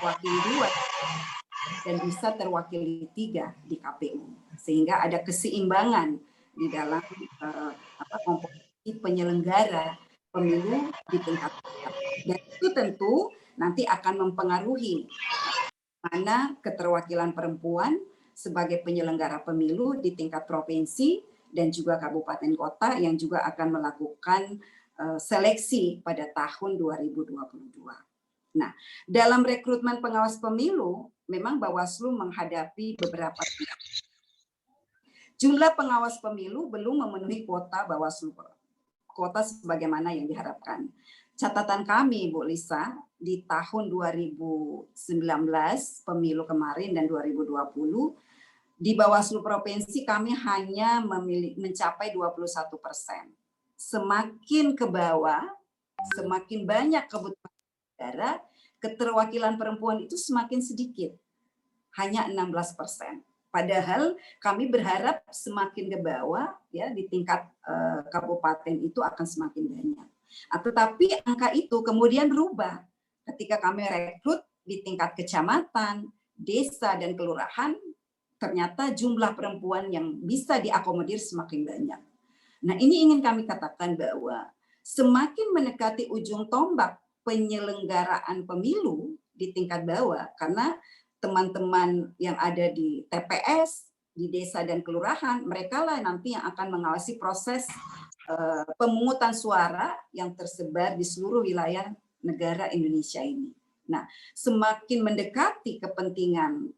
wakil 2 dan bisa terwakili 3 di KPU, sehingga ada keseimbangan di dalam komposisi penyelenggara pemilu di tingkat pusat. Dan itu tentu nanti akan mempengaruhi mana keterwakilan perempuan sebagai penyelenggara pemilu di tingkat provinsi dan juga kabupaten kota yang juga akan melakukan seleksi pada tahun 2022. Nah, dalam rekrutmen pengawas pemilu, memang Bawaslu menghadapi beberapa jumlah pengawas pemilu belum memenuhi kuota Bawaslu, kuota sebagaimana yang diharapkan. Catatan kami, Bu Lisa, di tahun 2019 pemilu kemarin dan 2020 di Bawaslu provinsi kami hanya mencapai 21%. Semakin ke bawah, semakin banyak kebutuhan negara, keterwakilan perempuan itu semakin sedikit, hanya 16%. Padahal kami berharap semakin ke bawah, ya di tingkat kabupaten itu akan semakin banyak. Tetapi angka itu kemudian berubah ketika kami rekrut di tingkat kecamatan, desa, dan kelurahan. Ternyata jumlah perempuan yang bisa diakomodir semakin banyak. Nah, ini ingin kami katakan bahwa semakin mendekati ujung tombak penyelenggaraan pemilu di tingkat bawah, karena teman-teman yang ada di TPS, di desa dan kelurahan, mereka lah nanti yang akan mengawasi proses pemungutan suara yang tersebar di seluruh wilayah negara Indonesia ini. Nah, semakin mendekati kepentingan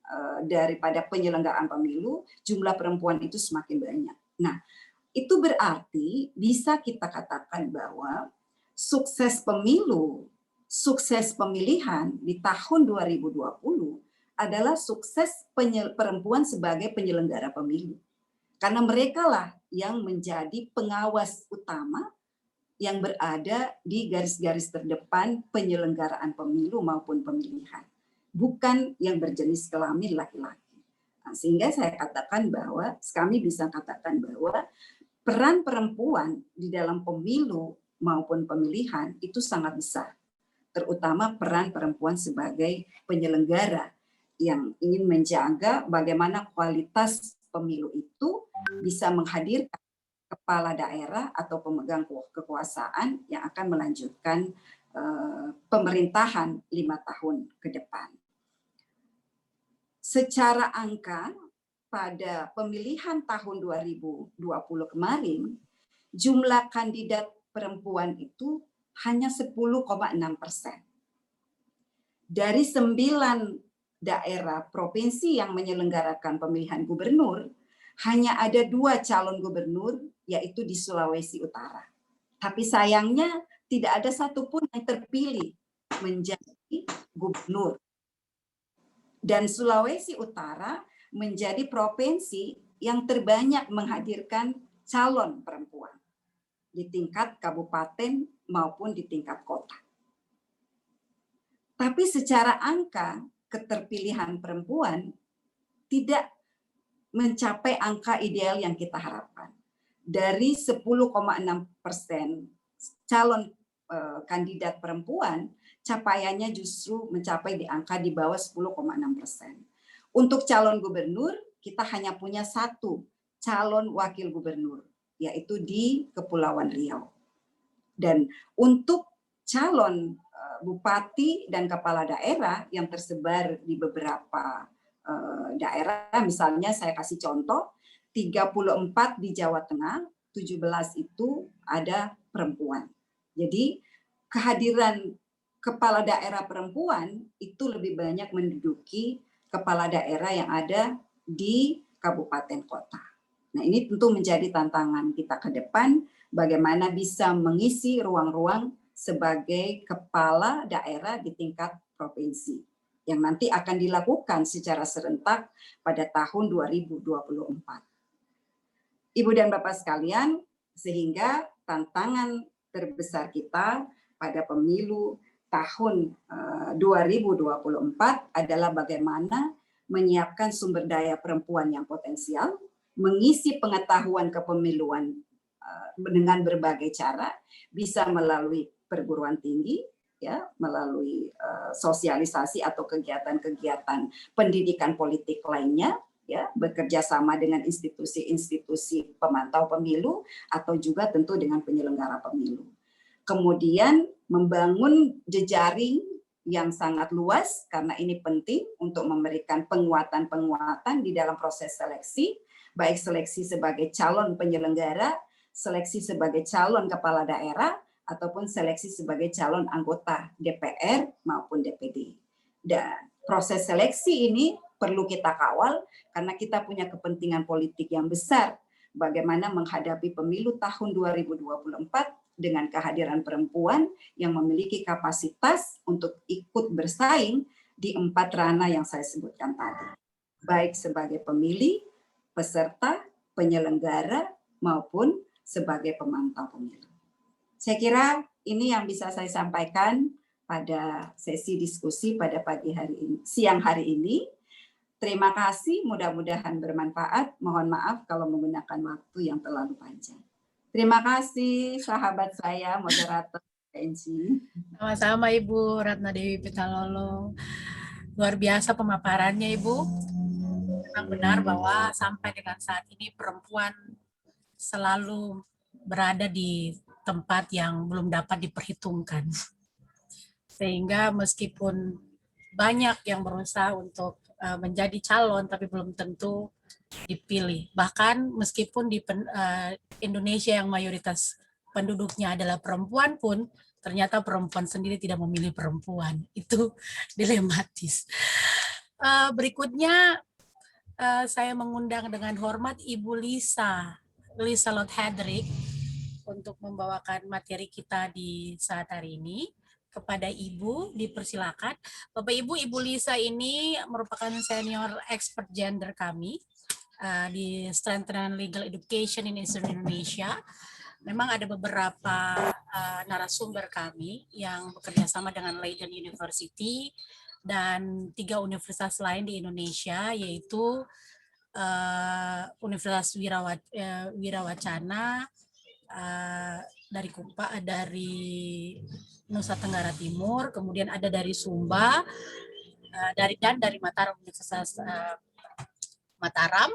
daripada penyelenggaraan pemilu, jumlah perempuan itu semakin banyak. Nah, itu berarti bisa kita katakan bahwa sukses pemilu, sukses pemilihan di tahun 2020 adalah sukses perempuan sebagai penyelenggara pemilu. Karena mereka lah yang menjadi pengawas utama yang berada di garis-garis terdepan penyelenggaraan pemilu maupun pemilihan, bukan yang berjenis kelamin laki-laki. Nah, sehingga saya katakan bahwa, kami bisa katakan bahwa peran perempuan di dalam pemilu maupun pemilihan itu sangat besar, terutama peran perempuan sebagai penyelenggara yang ingin menjaga bagaimana kualitas pemilu itu bisa menghadirkan kepala daerah atau pemegang kekuasaan yang akan melanjutkan pemerintahan 5 tahun ke depan. Secara angka, pada pemilihan tahun 2020 kemarin, jumlah kandidat perempuan itu hanya 10,6%. Dari 9 daerah provinsi yang menyelenggarakan pemilihan gubernur, hanya ada 2 calon gubernur, yaitu di Sulawesi Utara. Tapi sayangnya tidak ada satupun yang terpilih menjadi gubernur. Dan Sulawesi Utara menjadi provinsi yang terbanyak menghadirkan calon perempuan di tingkat kabupaten maupun di tingkat kota. Tapi secara angka keterpilihan perempuan tidak mencapai angka ideal yang kita harapkan. Dari 10,6% calon kandidat perempuan, capaiannya justru mencapai di angka di bawah 10,6%. Untuk calon gubernur, kita hanya punya 1 calon wakil gubernur, yaitu di Kepulauan Riau. Dan untuk calon bupati dan kepala daerah yang tersebar di beberapa daerah, misalnya saya kasih contoh, 34 di Jawa Tengah, 17 itu ada perempuan. Jadi kehadiran kepala daerah perempuan itu lebih banyak menduduki kepala daerah yang ada di kabupaten kota. Nah, ini tentu menjadi tantangan kita ke depan, bagaimana bisa mengisi ruang-ruang sebagai kepala daerah di tingkat provinsi, yang nanti akan dilakukan secara serentak pada tahun 2024. Ibu dan Bapak sekalian, sehingga tantangan terbesar kita pada pemilu tahun 2024 adalah bagaimana menyiapkan sumber daya perempuan yang potensial, mengisi pengetahuan kepemiluan dengan berbagai cara, bisa melalui perguruan tinggi, ya, melalui sosialisasi atau kegiatan-kegiatan pendidikan politik lainnya, ya, bekerja sama dengan institusi-institusi pemantau pemilu atau juga tentu dengan penyelenggara pemilu. Kemudian membangun jejaring yang sangat luas, karena ini penting untuk memberikan penguatan-penguatan di dalam proses seleksi, baik seleksi sebagai calon penyelenggara, seleksi sebagai calon kepala daerah, ataupun seleksi sebagai calon anggota DPR maupun DPD. Dan proses seleksi ini perlu kita kawal karena kita punya kepentingan politik yang besar bagaimana menghadapi pemilu tahun 2024 dengan kehadiran perempuan yang memiliki kapasitas untuk ikut bersaing di 4 ranah yang saya sebutkan tadi. Baik sebagai pemilih, peserta, penyelenggara, maupun sebagai pemantau pemilu. Saya kira ini yang bisa saya sampaikan pada sesi diskusi pada pagi hari ini, siang hari ini. Terima kasih, mudah-mudahan bermanfaat. Mohon maaf kalau menggunakan waktu yang terlalu panjang. Terima kasih sahabat saya, moderator PNC. Sama-sama Ibu Ratna Dewi Pitalolo. Luar biasa pemaparannya Ibu. Memang benar bahwa sampai dengan saat ini perempuan selalu berada di tempat yang belum dapat diperhitungkan. Sehingga meskipun banyak yang berusaha untuk menjadi calon tapi belum tentu dipilih. Bahkan meskipun di Indonesia yang mayoritas penduduknya adalah perempuan pun ternyata perempuan sendiri tidak memilih perempuan. Itu dilematis. Berikutnya saya mengundang dengan hormat Ibu Lisa Lothedrick untuk membawakan materi kita di saat hari ini. Kepada Ibu, dipersilakan. Bapak Ibu, Ibu Lisa ini merupakan senior expert gender kami di Strengthening Legal Education in Eastern Indonesia. Memang ada beberapa narasumber kami yang bekerja sama dengan Leiden University dan 3 universitas lain di Indonesia, yaitu Universitas Wirawacana, dari Nusa Tenggara Timur, kemudian ada dari Sumba, dari Mataram, Universitas Mataram.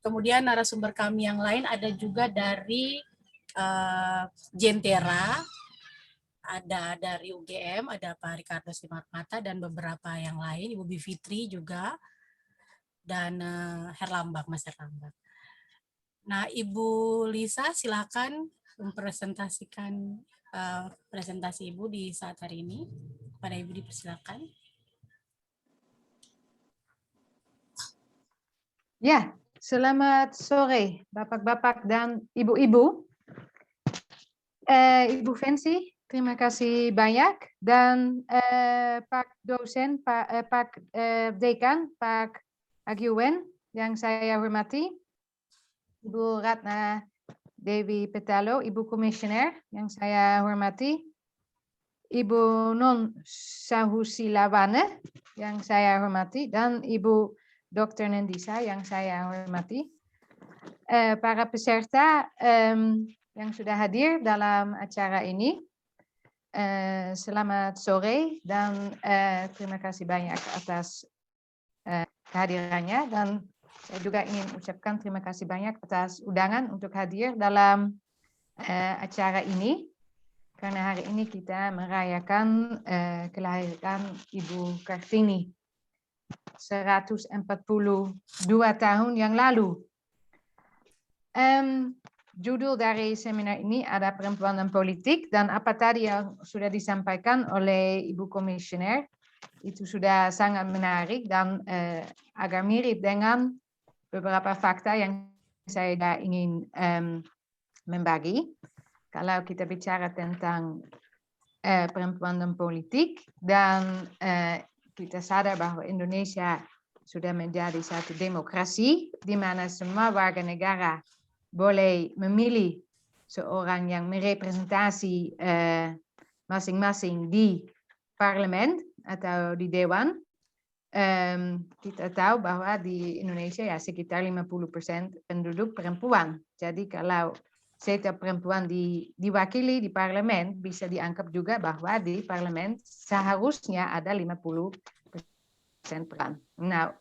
Kemudian narasumber kami yang lain ada juga dari Jentera, ada dari UGM, ada Pak Ricardo Simarmata dan beberapa yang lain, Ibu Bivitri juga, dan Herlambang, Mas Herlambang. Nah, Ibu Lisa silakan mempresentasikan presentasi Ibu di saat hari ini. Pada Ibu dipersilakan. Ya, selamat sore Bapak-bapak dan Ibu-ibu. Ibu Fancy, terima kasih banyak. Dan Pak dosen, Pak Dekan, Pak Agiwen yang saya hormati. Ibu Ratna Dewi Petalo, Ibu Komisioner yang saya hormati, Ibu Non Sahusilawane yang saya hormati, dan Ibu Dr. Nendisa yang saya hormati. Para peserta yang sudah hadir dalam acara ini, selamat sore dan terima kasih banyak atas kehadirannya, dan saya juga ingin ucapkan terima kasih banyak atas undangan untuk hadir dalam acara ini, karena hari ini kita merayakan kelahiran Ibu Kartini 142 tahun yang lalu. judul dari seminar ini ada perempuan dan politik, dan apa tadi yang sudah disampaikan oleh Ibu Komisioner itu sudah sangat menarik dan agak mirip dengan beberapa fakta yang saya ingin membagi. Kalau kita bicara tentang perempuan dan politik, dan kita sadar bahwa Indonesia sudah menjadi satu demokrasi di mana semua warga negara boleh memilih seorang yang merepresentasi masing-masing di parlemen atau di dewan. Kita tahu bahwa di Indonesia ya sekitar 50% penduduk perempuan. Jadi kalau setiap perempuan diwakili di parlemen, bisa dianggap juga bahwa di parlemen seharusnya ada 50% peran. Nah,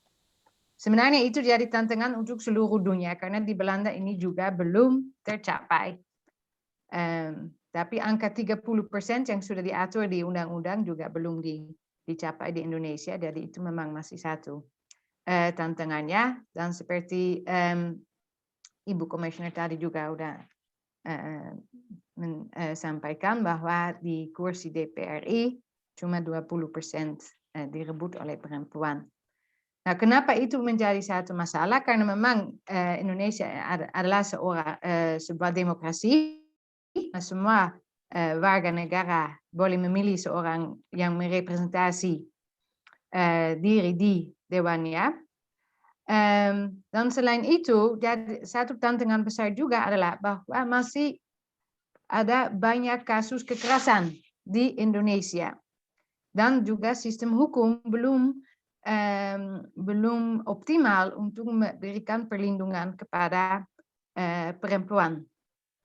sebenarnya itu jadi tantangan untuk seluruh dunia, karena di Belanda ini juga belum tercapai. Tapi angka 30% yang sudah diatur di undang-undang juga belum dicapai di Indonesia, jadi itu memang masih satu tantangannya. Dan seperti Ibu Komisioner tadi juga udah sampaikan bahwa di kursi DPRI cuma 20% direbut oleh perempuan. Nah, kenapa itu menjadi satu masalah? Karena memang Indonesia adalah sebuah demokrasi. Semua warga negara boleh memilih seorang yang merepresentasi diri di dewannya. Dan selain itu, satu tantangan besar juga adalah bahwa masih ada banyak kasus kekerasan di Indonesia. Dan juga sistem hukum belum optimal untuk memberikan perlindungan kepada perempuan.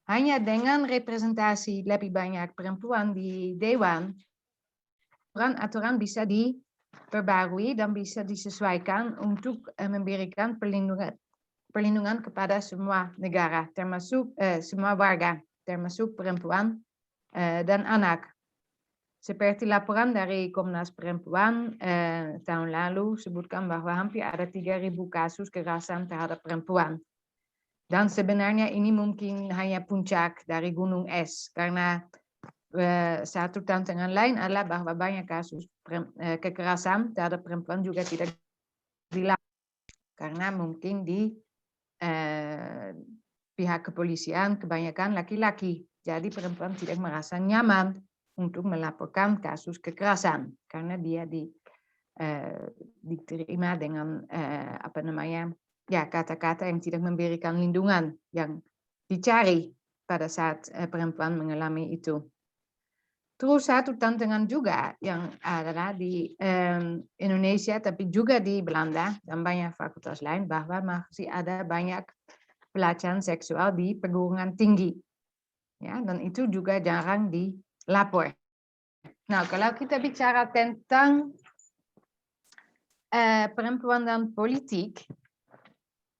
Hanya dengan representasi lebih banyak perempuan di dewan, aturan bisa diperbarui dan bisa disesuaikan untuk memberikan perlindungan kepada semua negara, termasuk semua warga, termasuk perempuan dan anak. Seperti laporan dari Komnas Perempuan tahun lalu sebutkan bahwa hampir ada 3.000 kasus kekerasan terhadap perempuan. Dan sebenarnya ini mungkin hanya puncak dari gunung es, karena satu tantangan lain adalah bahwa banyak kasus kekerasan terhadap perempuan juga tidak dilakukan, karena mungkin di pihak kepolisian kebanyakan laki-laki. Jadi perempuan tidak merasa nyaman untuk melaporkan kasus kekerasan, karena dia diterima dengan kata-kata yang tidak memberikan lindungan yang dicari pada saat perempuan mengalami itu. Terus satu tantangan juga yang adalah di Indonesia, tapi juga di Belanda dan banyak fakultas lain, bahwa masih ada banyak pelecehan seksual di perguruan tinggi, ya, dan itu juga jarang dilapor. Nah, kalau kita bicara tentang perempuan dan politik,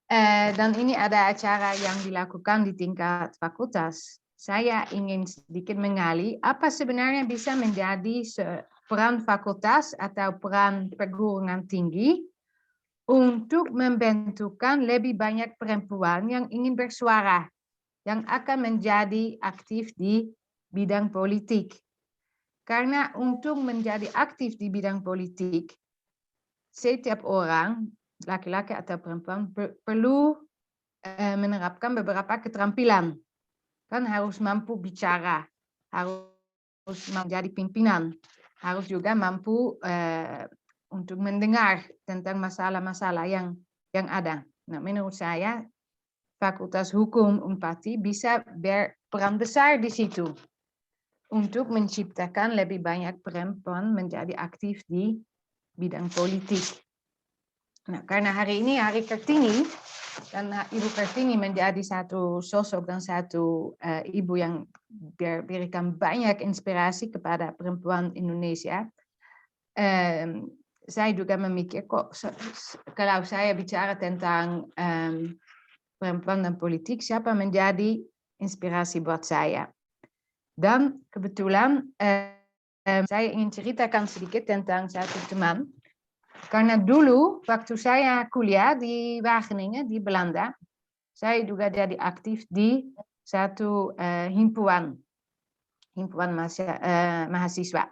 dan ini ada acara yang dilakukan di tingkat fakultas, saya ingin sedikit menggali apa sebenarnya bisa menjadi peran fakultas atau peran perguruan tinggi untuk membentukkan lebih banyak perempuan yang ingin bersuara, yang akan menjadi aktif di bidang politik. Karena untuk menjadi aktif di bidang politik, setiap orang, laki-laki atau perempuan, perlu menerapkan beberapa keterampilan. Kan harus mampu bicara, harus menjadi pimpinan, harus juga mampu untuk mendengar tentang masalah-masalah yang ada. Nah, menurut saya, Fakultas Hukum Unpati bisa berperan besar di situ untuk menciptakan lebih banyak perempuan menjadi aktif di bidang politik. Nah, karena hari ini Hari Kartini, dan Ibu Kartini menjadi satu sosok dan satu ibu yang berikan banyak inspirasi kepada perempuan Indonesia. Saya juga memikir, kalau saya bicara tentang perempuan dan politik, siapa menjadi inspirasi buat saya? Dan kebetulan saya ingin ceritakan sedikit tentang satu teman. Karena dulu waktu saya kuliah di Wageningen, di Belanda, saya juga jadi aktif di satu himpunan mahasiswa,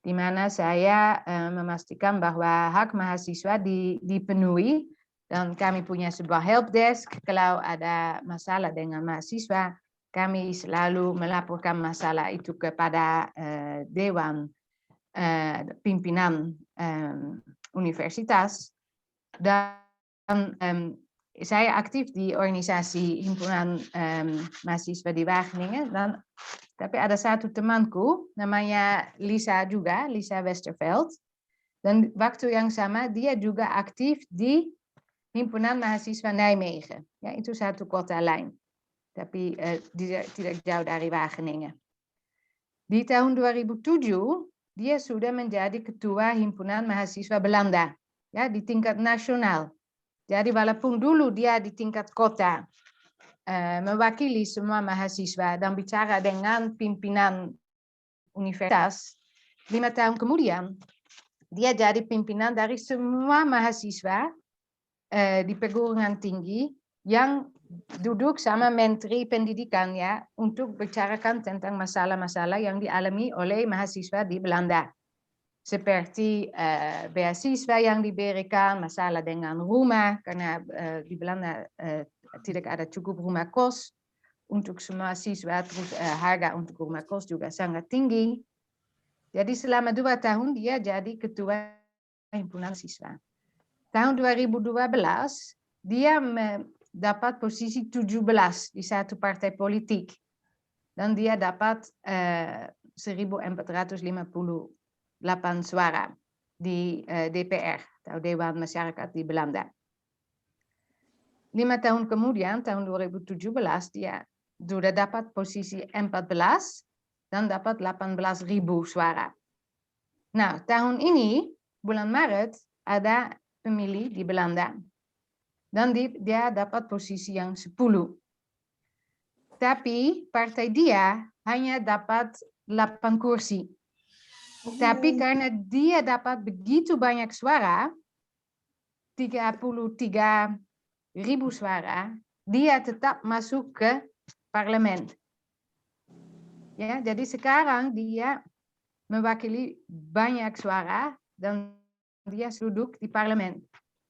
di mana saya memastikan bahwa hak mahasiswa dipenuhi, dan kami punya sebuah helpdesk. Kalau ada masalah dengan mahasiswa, kami selalu melaporkan masalah itu kepada Dewan Pimpinan Universitas. Dan saya aktif di organisasi himpunan mahasiswa di Wageningen. Tapi ada satu temanku, namanya Lisa Westerveld. Dan waktu yang sama dia juga aktif di Himpunan Mahasiswa Nijmegen. Ya, itu satu kota lain, tapi tidak jauh dari Wageningen. Di tahun 2007, dia sudah menjadi ketua Himpunan Mahasiswa Belanda, ya, di tingkat nasional. Jadi walaupun dulu dia di tingkat kota, mewakili semua mahasiswa dan bicara dengan pimpinan universitas, 5 tahun kemudian, dia jadi pimpinan dari semua mahasiswa di perguruan tinggi yang duduk sama Menteri Pendidikan, ya, untuk bicarakan tentang masalah-masalah yang dialami oleh mahasiswa di Belanda. Seperti beasiswa yang diberikan, masalah dengan rumah, karena di Belanda tidak ada cukup rumah kos untuk semua siswa, terus harga untuk rumah kos juga sangat tinggi. Jadi selama 2 tahun dia jadi ketua himpunan siswa. Tahun 2012 dia mendapat posisi 17 di satu partai politik, dan dia dapat 1.458 suara di DPR atau Dewan Masyarakat di Belanda. 5 tahun kemudian, tahun 2017, dia sudah dapat posisi 14 dan dapat 18.000 suara. Nah, tahun ini, bulan Maret, ada pemilih di Belanda. Dan dia dapat posisi yang 10. Tapi partai dia hanya dapat 8 kursi. Tapi karena dia dapat begitu banyak suara, 33.000 suara, dia tetap masuk ke parlemen. Ya, jadi sekarang dia mewakili banyak suara dan dia duduk di parlemen.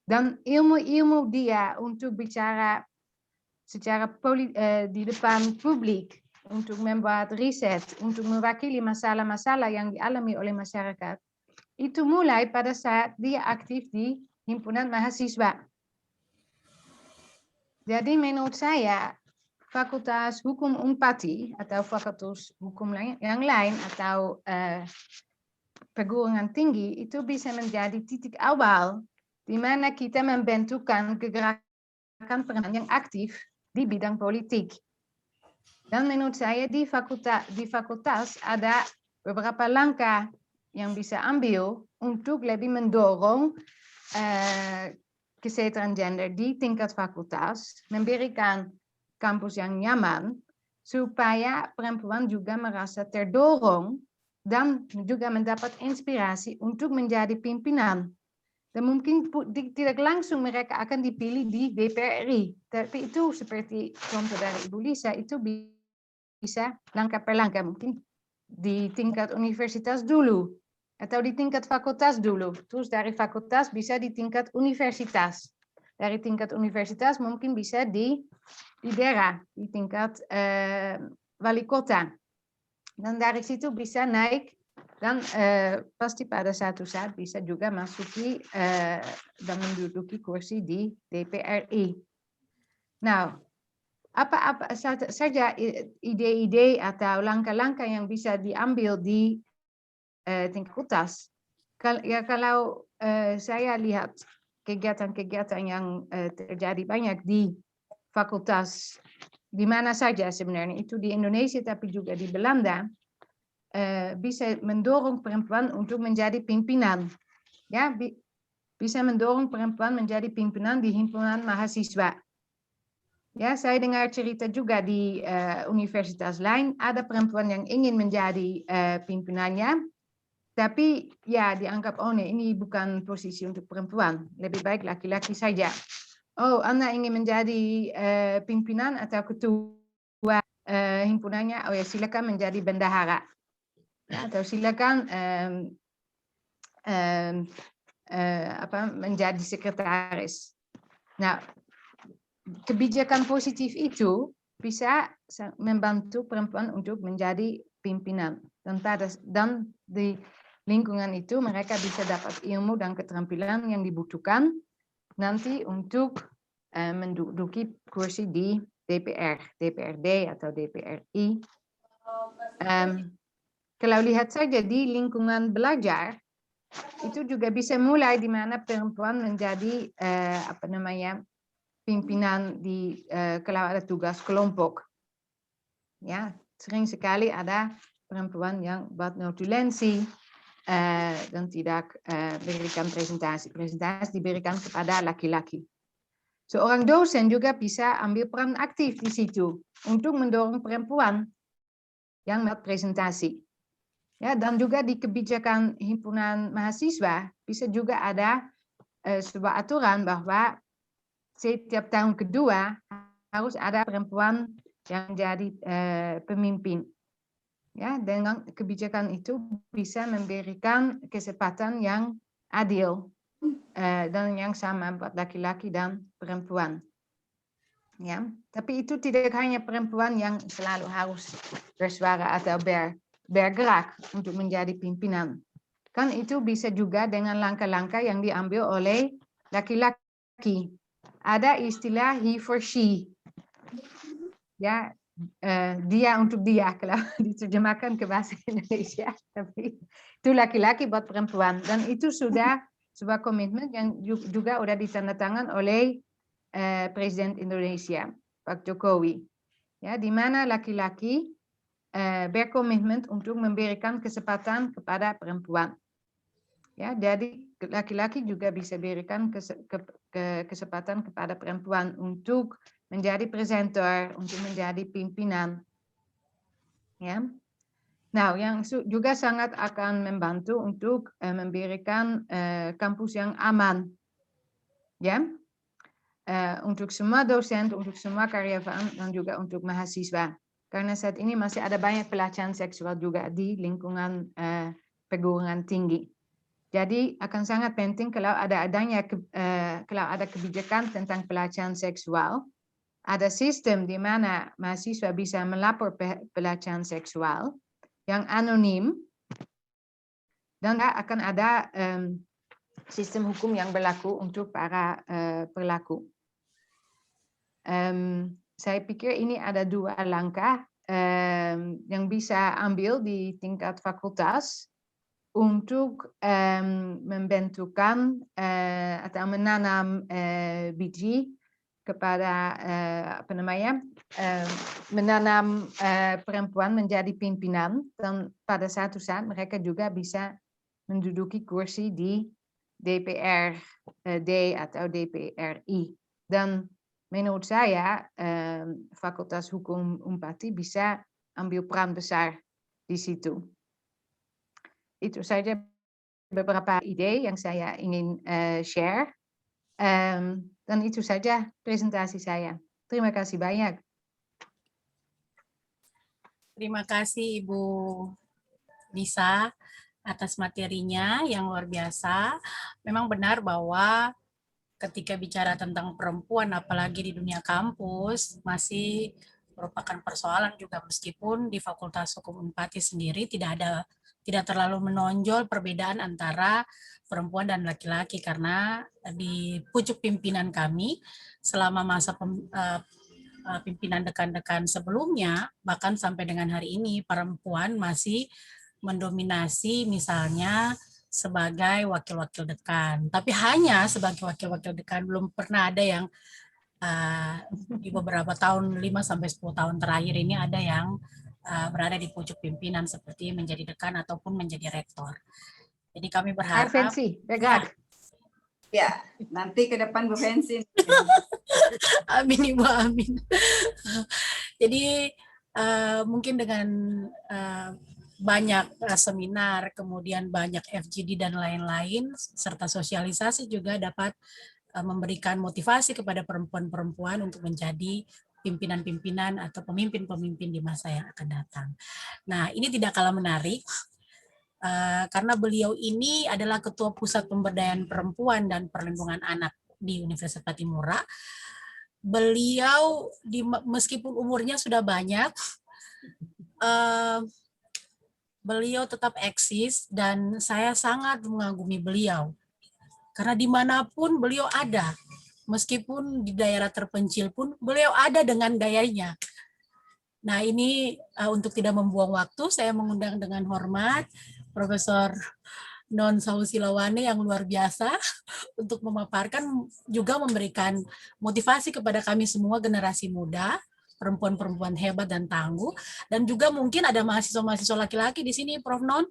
Dan ilmu-ilmu dia untuk bicara secara di depan publik, untuk membuat riset, untuk mewakili masalah-masalah yang dialami oleh masyarakat, itu mulai pada saat dia aktif di himpunan mahasiswa. Jadi menurut saya, Fakultas Hukum Unpati atau fakultas hukum yang lain atau perguruan tinggi itu bisa menjadi titik awal di mana kita membentukkan kegerakan perempuan yang aktif di bidang politik. Dan menurut saya di fakultas ada beberapa langkah yang bisa ambil untuk lebih mendorong kesejahteraan gender di tingkat fakultas, memberikan kampus yang nyaman, supaya perempuan juga merasa terdorong dan juga mendapat inspirasi untuk menjadi pimpinan. Dan mungkin tidak langsung mereka akan dipilih di DPR RI, tapi itu seperti contoh dari Ibu Lisa, itu bisa langkah per langkah, mungkin di tingkat universitas dulu, atau di tingkat fakultas dulu, terus dari fakultas bisa di tingkat universitas. Dari tingkat universitas mungkin bisa di daerah, di tingkat wali kota. Dan dari situ bisa naik dan pasti pada satu saat bisa juga masuki dan menduduki kursi di DPR RI. Nah, apa saja ide-ide atau langkah-langkah yang bisa diambil di tingkat fakultas? Kalau saya lihat kegiatan-kegiatan yang terjadi banyak di fakultas, di mana saja sebenarnya, itu di Indonesia tapi juga di Belanda, bisa mendorong perempuan untuk menjadi pimpinan. Ya, bisa mendorong perempuan menjadi pimpinan di himpunan mahasiswa. Ya, saya dengar cerita juga di universitas lain, ada perempuan yang ingin menjadi pimpinannya, tapi ya dianggap, oh ini bukan posisi untuk perempuan, lebih baik laki-laki saja. Oh, Anda ingin menjadi pimpinan atau ketua himpunannya, oh ya silakan menjadi bendahara, ya, atau silakan menjadi sekretaris. Nah, kebijakan positif itu bisa membantu perempuan untuk menjadi pimpinan, dan di lingkungan itu mereka bisa dapat ilmu dan keterampilan yang dibutuhkan nanti untuk menduduki kursi di DPR, DPRD atau DPRI. Kalau lihat saja di lingkungan belajar, itu juga bisa mulai di mana perempuan menjadi pimpinan di kalau ada tugas kelompok. Ya, sering sekali ada perempuan yang buat notulensi dan tidak berikan presentasi. Presentasi diberikan kepada laki-laki. Seorang dosen juga bisa ambil peran aktif di situ untuk mendorong perempuan yang membuat presentasi. Ya, dan juga di kebijakan himpunan mahasiswa bisa juga ada sebuah aturan bahwa setiap tahun kedua harus ada perempuan yang jadi pemimpin. Ya, dengan kebijakan itu bisa memberikan kesempatan yang adil dan yang sama buat laki-laki dan perempuan. Ya, tapi itu tidak hanya perempuan yang selalu harus bersuara atau bergerak untuk menjadi pimpinan. Kan itu bisa juga dengan langkah-langkah yang diambil oleh laki-laki. Ada istilah he for she. Ya, dia untuk dia kalau diterjemahkan ke bahasa Indonesia, tapi itu laki-laki buat perempuan, dan itu sudah sebuah komitmen yang juga sudah ditandatangan oleh Presiden Indonesia Pak Jokowi, ya, di mana laki-laki berkomitmen untuk memberikan kesempatan kepada perempuan, ya, jadi laki-laki juga bisa berikan kesempatan kepada perempuan untuk menjadi presenter, untuk menjadi pimpinan. Ya. Nah, yang juga sangat akan membantu untuk memberikan kampus yang aman, ya, untuk semua dosen, untuk semua karyawan, dan juga untuk mahasiswa. Karena saat ini masih ada banyak pelecehan seksual juga di lingkungan perguruan tinggi. Jadi akan sangat penting kalau ada kebijakan tentang pelecehan seksual, ada sistem di mana mahasiswa bisa melapor pelecehan seksual yang anonim, dan akan ada sistem hukum yang berlaku untuk para pelaku. Saya pikir ini ada dua langkah yang bisa ambil di tingkat fakultas untuk membentukkan atau menanam biji kepada menanam perempuan menjadi pimpinan, dan pada satu saat mereka juga bisa menduduki kursi di DPRD atau DPRI. Dan menurut saya Fakultas Hukum Unpati bisa ambil peran besar di situ. Itu saja beberapa ide yang saya ingin share. Dan itu saja presentasi saya. Terima kasih banyak. Terima kasih Ibu Lisa atas materinya yang luar biasa. Memang benar bahwa ketika bicara tentang perempuan, apalagi di dunia kampus, masih merupakan persoalan juga, meskipun di Fakultas Hukum Unpati sendiri tidak terlalu menonjol perbedaan antara perempuan dan laki-laki, karena di pucuk pimpinan kami selama masa pimpinan dekan-dekan sebelumnya, bahkan sampai dengan hari ini, perempuan masih mendominasi misalnya sebagai wakil-wakil dekan, tapi hanya sebagai wakil-wakil dekan, belum pernah ada yang di beberapa tahun, 5-10 tahun terakhir ini ada yang berada di pucuk pimpinan seperti menjadi dekan ataupun menjadi rektor. Jadi kami berharap ya, nanti ke depan Bu Fensi. Amin Ibu, amin. Jadi mungkin dengan banyak seminar, kemudian banyak FGD dan lain-lain, serta sosialisasi juga dapat memberikan motivasi kepada perempuan-perempuan untuk menjadi pimpinan-pimpinan atau pemimpin-pemimpin di masa yang akan datang. Nah, ini tidak kalah menarik karena beliau ini adalah Ketua Pusat Pemberdayaan Perempuan dan Perlindungan Anak di Universitas Patimura. Beliau, meskipun umurnya sudah banyak, beliau tetap eksis dan saya sangat mengagumi beliau. Karena dimanapun beliau ada, meskipun di daerah terpencil pun beliau ada dengan gayanya. Nah ini untuk tidak membuang waktu, saya mengundang dengan hormat Profesor Non Sausilawane yang luar biasa untuk memaparkan, juga memberikan motivasi kepada kami semua generasi muda, perempuan-perempuan hebat dan tangguh, dan juga mungkin ada mahasiswa-mahasiswa laki-laki di sini, Prof. Non,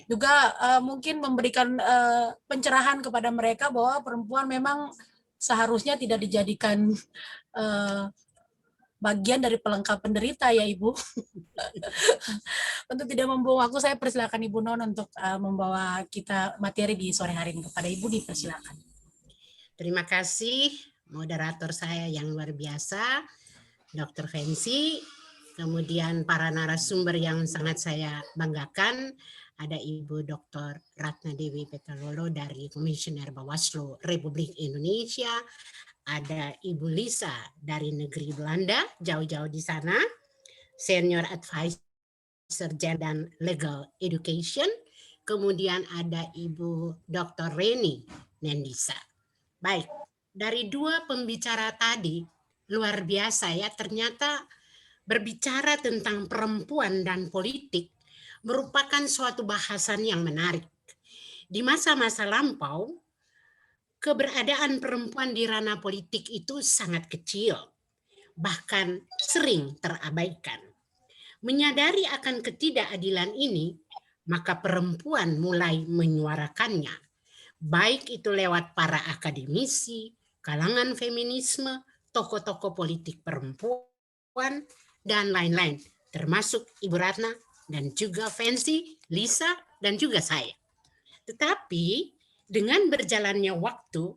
juga mungkin memberikan pencerahan kepada mereka bahwa perempuan memang seharusnya tidak dijadikan bagian dari pelengkap penderita ya Ibu. Untuk tidak membuang waktu, saya persilakan Ibu Non untuk membawa kita materi di sore hari ini. Kepada Ibu dipersilakan. Terima kasih moderator saya yang luar biasa, Dr. Fancy, kemudian para narasumber yang sangat saya banggakan, ada Ibu Dr. Ratna Dewi Petalolo dari Komisioner Bawaslu Republik Indonesia, ada Ibu Lisa dari negeri Belanda, jauh-jauh di sana, Senior Advisor Gender dan Legal Education, kemudian ada Ibu Dr. Reni Nendisa. Baik, dari dua pembicara tadi, luar biasa ya, ternyata berbicara tentang perempuan dan politik merupakan suatu bahasan yang menarik. Di masa-masa lampau, keberadaan perempuan di ranah politik itu sangat kecil, bahkan sering terabaikan. Menyadari akan ketidakadilan ini, maka perempuan mulai menyuarakannya, baik itu lewat para akademisi, kalangan feminisme, tokoh-tokoh politik perempuan, dan lain-lain, termasuk Ibu Ratna dan juga Fancy, Lisa, dan juga saya. Tetapi dengan berjalannya waktu,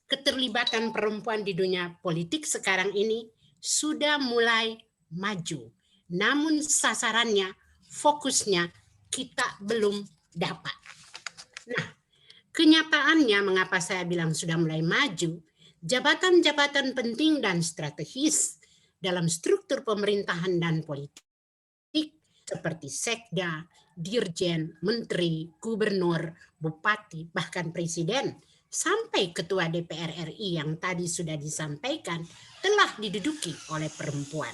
keterlibatan perempuan di dunia politik sekarang ini sudah mulai maju. Namun sasarannya, fokusnya kita belum dapat. Nah, kenyataannya mengapa saya bilang sudah mulai maju, jabatan-jabatan penting dan strategis dalam struktur pemerintahan dan politik seperti sekda, dirjen, menteri, gubernur, bupati, bahkan presiden, sampai ketua DPR RI yang tadi sudah disampaikan telah diduduki oleh perempuan.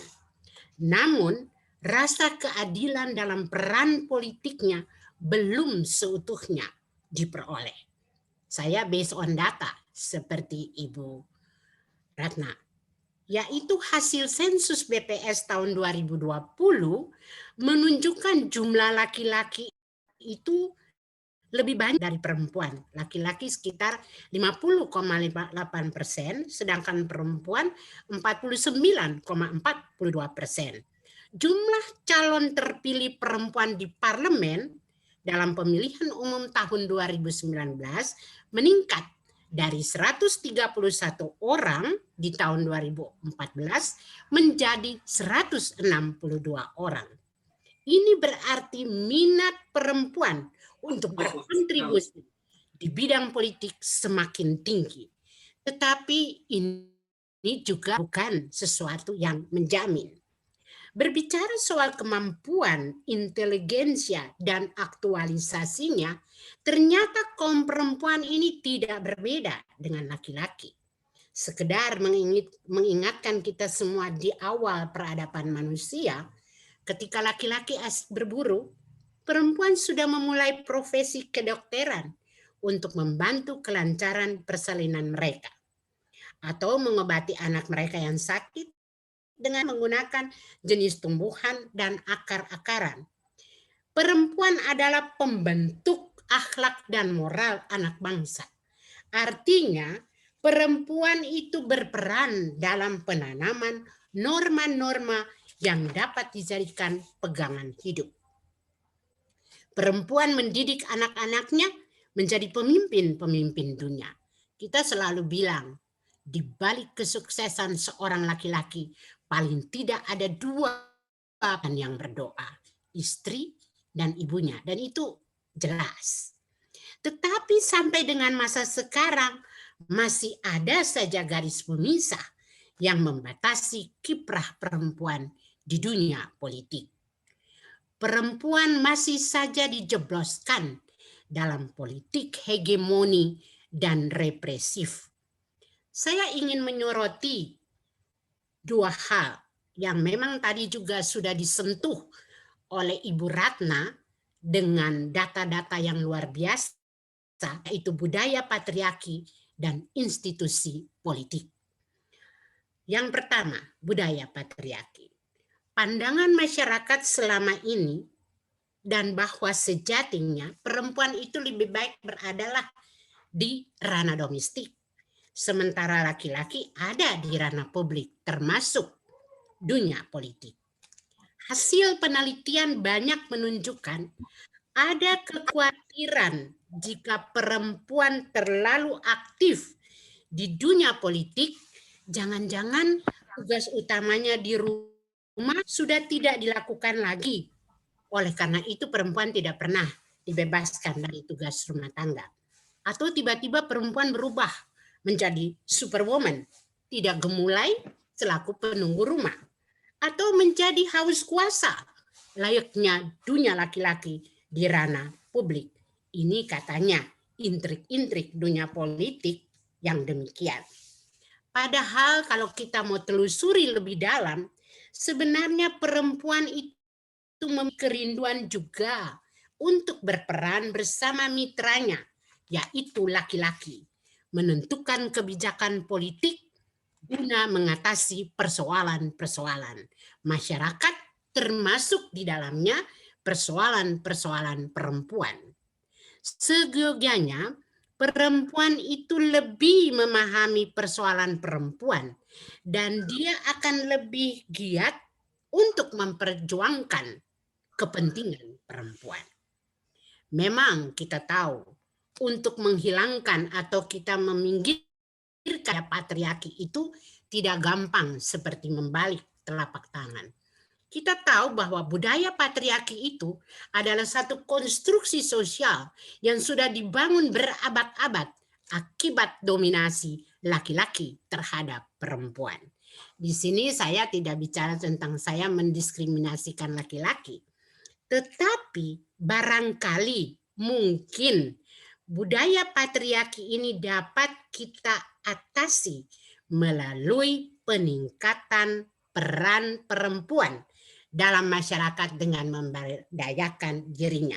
Namun, rasa keadilan dalam peran politiknya belum seutuhnya diperoleh. Saya based on data seperti Ibu Ratna, yaitu hasil sensus BPS tahun 2020 menunjukkan jumlah laki-laki itu lebih banyak dari perempuan. Laki-laki sekitar 50,8%, sedangkan perempuan 49,42%. Jumlah calon terpilih perempuan di parlemen dalam pemilihan umum tahun 2019 meningkat dari 131 orang di tahun 2014 menjadi 162 orang. Ini berarti minat perempuan untuk berkontribusi di bidang politik semakin tinggi. Tetapi ini juga bukan sesuatu yang menjamin. Berbicara soal kemampuan, inteligensia, dan aktualisasinya, ternyata kaum perempuan ini tidak berbeda dengan laki-laki. Sekedar mengingatkan kita semua di awal peradaban manusia, ketika laki-laki asik berburu, perempuan sudah memulai profesi kedokteran untuk membantu kelancaran persalinan mereka, atau mengobati anak mereka yang sakit dengan menggunakan jenis tumbuhan dan akar-akaran. Perempuan adalah pembentuk akhlak dan moral anak bangsa. Artinya, perempuan itu berperan dalam penanaman norma-norma yang dapat dijadikan pegangan hidup. Perempuan mendidik anak-anaknya menjadi pemimpin-pemimpin dunia. Kita selalu bilang, di balik kesuksesan seorang laki-laki, paling tidak ada 2 yang berdoa, istri dan ibunya, dan itu jelas. Tetapi sampai dengan masa sekarang masih ada saja garis pemisah yang membatasi kiprah perempuan di dunia politik. Perempuan masih saja dijebloskan dalam politik hegemoni dan represif. Saya ingin menyoroti 2 hal yang memang tadi juga sudah disentuh oleh Ibu Ratna dengan data-data yang luar biasa, yaitu budaya patriarki dan institusi politik. Yang pertama, budaya patriarki. Pandangan masyarakat selama ini dan bahwa sejatinya perempuan itu lebih baik beradalah di ranah domestik, sementara laki-laki ada di ranah publik, termasuk dunia politik. Hasil penelitian banyak menunjukkan ada kekhawatiran jika perempuan terlalu aktif di dunia politik, jangan-jangan tugas utamanya di rumah sudah tidak dilakukan lagi. Oleh karena itu perempuan tidak pernah dibebaskan dari tugas rumah tangga. Atau tiba-tiba perempuan berubah menjadi superwoman, tidak gemulai selaku penunggu rumah. Atau menjadi haus kuasa, layaknya dunia laki-laki di ranah publik. Ini katanya intrik-intrik dunia politik yang demikian. Padahal kalau kita mau telusuri lebih dalam, sebenarnya perempuan itu memiliki kerinduan juga untuk berperan bersama mitranya, yaitu laki-laki, menentukan kebijakan politik guna mengatasi persoalan-persoalan masyarakat, termasuk di dalamnya persoalan-persoalan perempuan. Seyogyanya, perempuan itu lebih memahami persoalan perempuan dan dia akan lebih giat untuk memperjuangkan kepentingan perempuan. Memang kita tahu untuk menghilangkan atau kita meminggirkan patriarki itu tidak gampang seperti membalik telapak tangan. Kita tahu bahwa budaya patriarki itu adalah satu konstruksi sosial yang sudah dibangun berabad-abad akibat dominasi laki-laki terhadap perempuan. Di sini saya tidak bicara tentang saya mendiskriminasikan laki-laki, tetapi barangkali mungkin budaya patriarki ini dapat kita atasi melalui peningkatan peran perempuan dalam masyarakat dengan memberdayakan dirinya.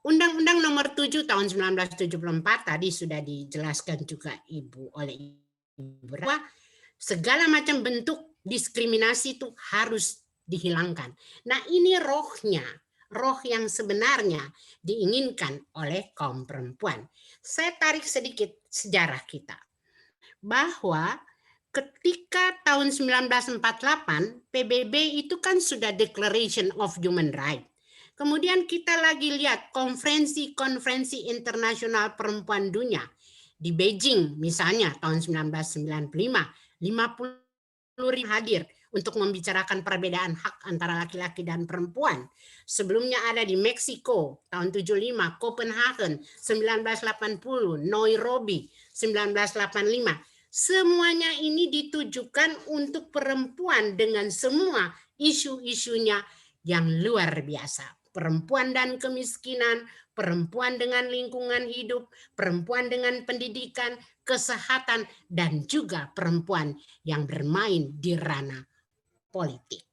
Undang-Undang Nomor 7 Tahun 1974 tadi sudah dijelaskan juga oleh Ibu bahwa segala macam bentuk diskriminasi itu harus dihilangkan. Nah, ini rohnya, roh yang sebenarnya diinginkan oleh kaum perempuan. Saya tarik sedikit sejarah kita. Bahwa ketika tahun 1948 PBB itu kan sudah Declaration of Human Rights. Kemudian kita lagi lihat konferensi internasional perempuan dunia di Beijing misalnya tahun 1995, 50.000 hadir untuk membicarakan perbedaan hak antara laki-laki dan perempuan. Sebelumnya ada di Meksiko tahun 75, Copenhagen 1980, Nairobi 1985. Semuanya ini ditujukan untuk perempuan dengan semua isu-isunya yang luar biasa. Perempuan dan kemiskinan, perempuan dengan lingkungan hidup, perempuan dengan pendidikan, kesehatan, dan juga perempuan yang bermain di ranah politik.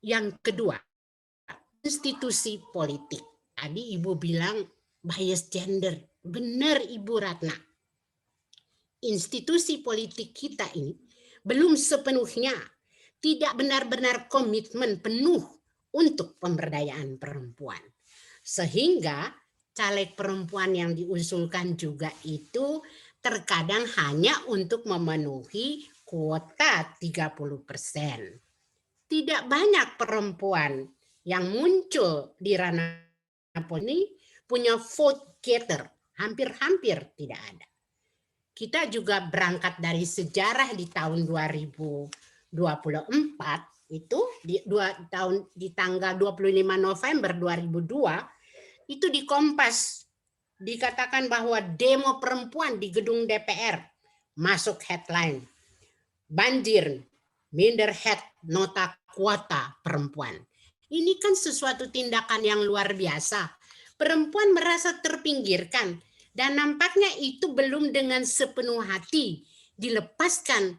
Yang kedua, institusi politik. Tadi Ibu bilang bias gender. Benar Ibu Ratna. Institusi politik kita ini belum sepenuhnya tidak benar-benar komitmen penuh untuk pemberdayaan perempuan. Sehingga caleg perempuan yang diusulkan juga itu terkadang hanya untuk memenuhi kuota 30%. Tidak banyak perempuan yang muncul di ranah politik punya vote getter. Hampir-hampir tidak ada. kita juga berangkat dari sejarah di tahun 2024 itu di tanggal 25 November 2002 itu di Kompas dikatakan bahwa demo perempuan di gedung DPR masuk headline banjir minder head nota kuota perempuan. Ini kan sesuatu tindakan yang luar biasa. Perempuan merasa terpinggirkan dan nampaknya itu belum dengan sepenuh hati dilepaskan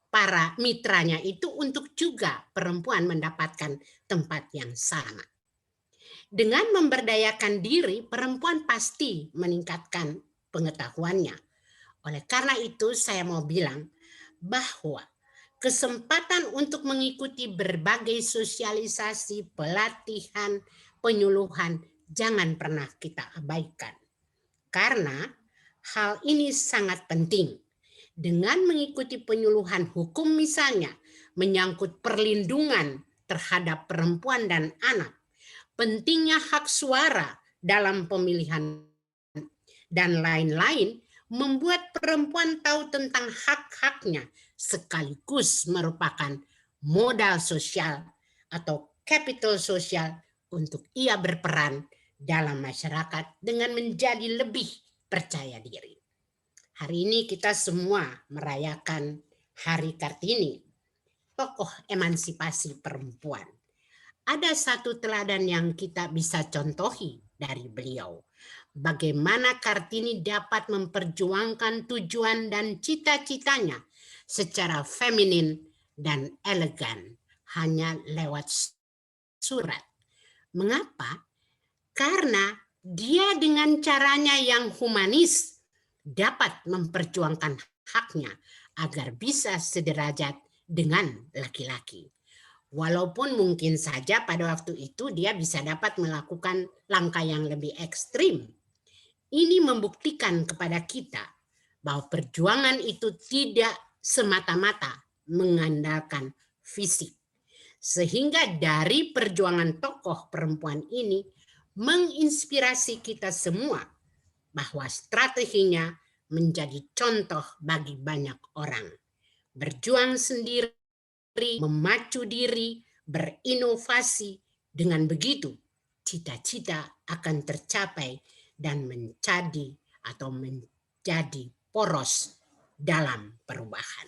para mitranya itu untuk juga perempuan mendapatkan tempat yang sama. Dengan memberdayakan diri, perempuan pasti meningkatkan pengetahuannya. Oleh karena itu saya mau bilang bahwa kesempatan untuk mengikuti berbagai sosialisasi, pelatihan, penyuluhan jangan pernah kita abaikan. Karena hal ini sangat penting. Dengan mengikuti penyuluhan hukum misalnya, menyangkut perlindungan terhadap perempuan dan anak, pentingnya hak suara dalam pemilihan, dan lain-lain, membuat perempuan tahu tentang hak-haknya sekaligus merupakan modal sosial atau capital sosial untuk ia berperan dalam masyarakat dengan menjadi lebih percaya diri. Hari ini kita semua merayakan Hari Kartini, tokoh emansipasi perempuan. Ada satu teladan yang kita bisa contohi dari beliau. Bagaimana Kartini dapat memperjuangkan tujuan dan cita-citanya secara feminin dan elegan hanya lewat surat. Mengapa? Karena dia dengan caranya yang humanis dapat memperjuangkan haknya agar bisa sederajat dengan laki-laki. Walaupun mungkin saja pada waktu itu dia bisa dapat melakukan langkah yang lebih ekstrim. Ini membuktikan kepada kita bahwa perjuangan itu tidak semata-mata mengandalkan fisik. Sehingga dari perjuangan tokoh perempuan ini menginspirasi kita semua bahwa strateginya menjadi contoh bagi banyak orang. Berjuang sendiri, memacu diri, berinovasi. Dengan begitu, cita-cita akan tercapai dan menjadi poros dalam perubahan.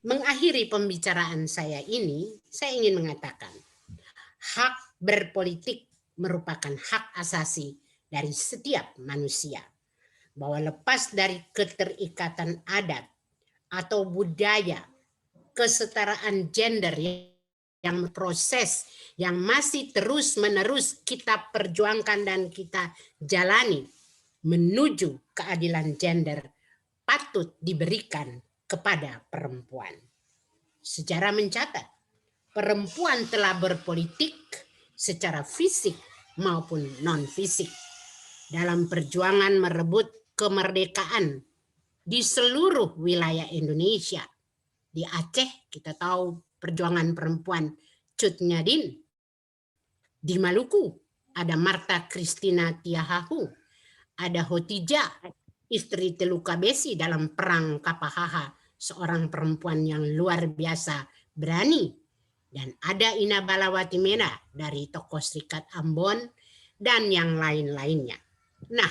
Mengakhiri pembicaraan saya ini, saya ingin mengatakan, hak berpolitik merupakan hak asasi dari setiap manusia. Bahwa lepas dari keterikatan adat atau budaya, kesetaraan gender yang proses yang masih terus-menerus kita perjuangkan dan kita jalani menuju keadilan gender patut diberikan kepada perempuan. Sejarah mencatat, perempuan telah berpolitik secara fisik maupun non-fisik dalam perjuangan merebut kemerdekaan di seluruh wilayah Indonesia. Di Aceh kita tahu perjuangan perempuan Cut Nyadin. Di Maluku ada Marta Christina Tiahahu, ada Hotija, istri Teluka Besi dalam perang Kapahaha, seorang perempuan yang luar biasa berani. Dan ada Ina Balawati Mena dari tokoh Serikat Ambon dan yang lain-lainnya. Nah,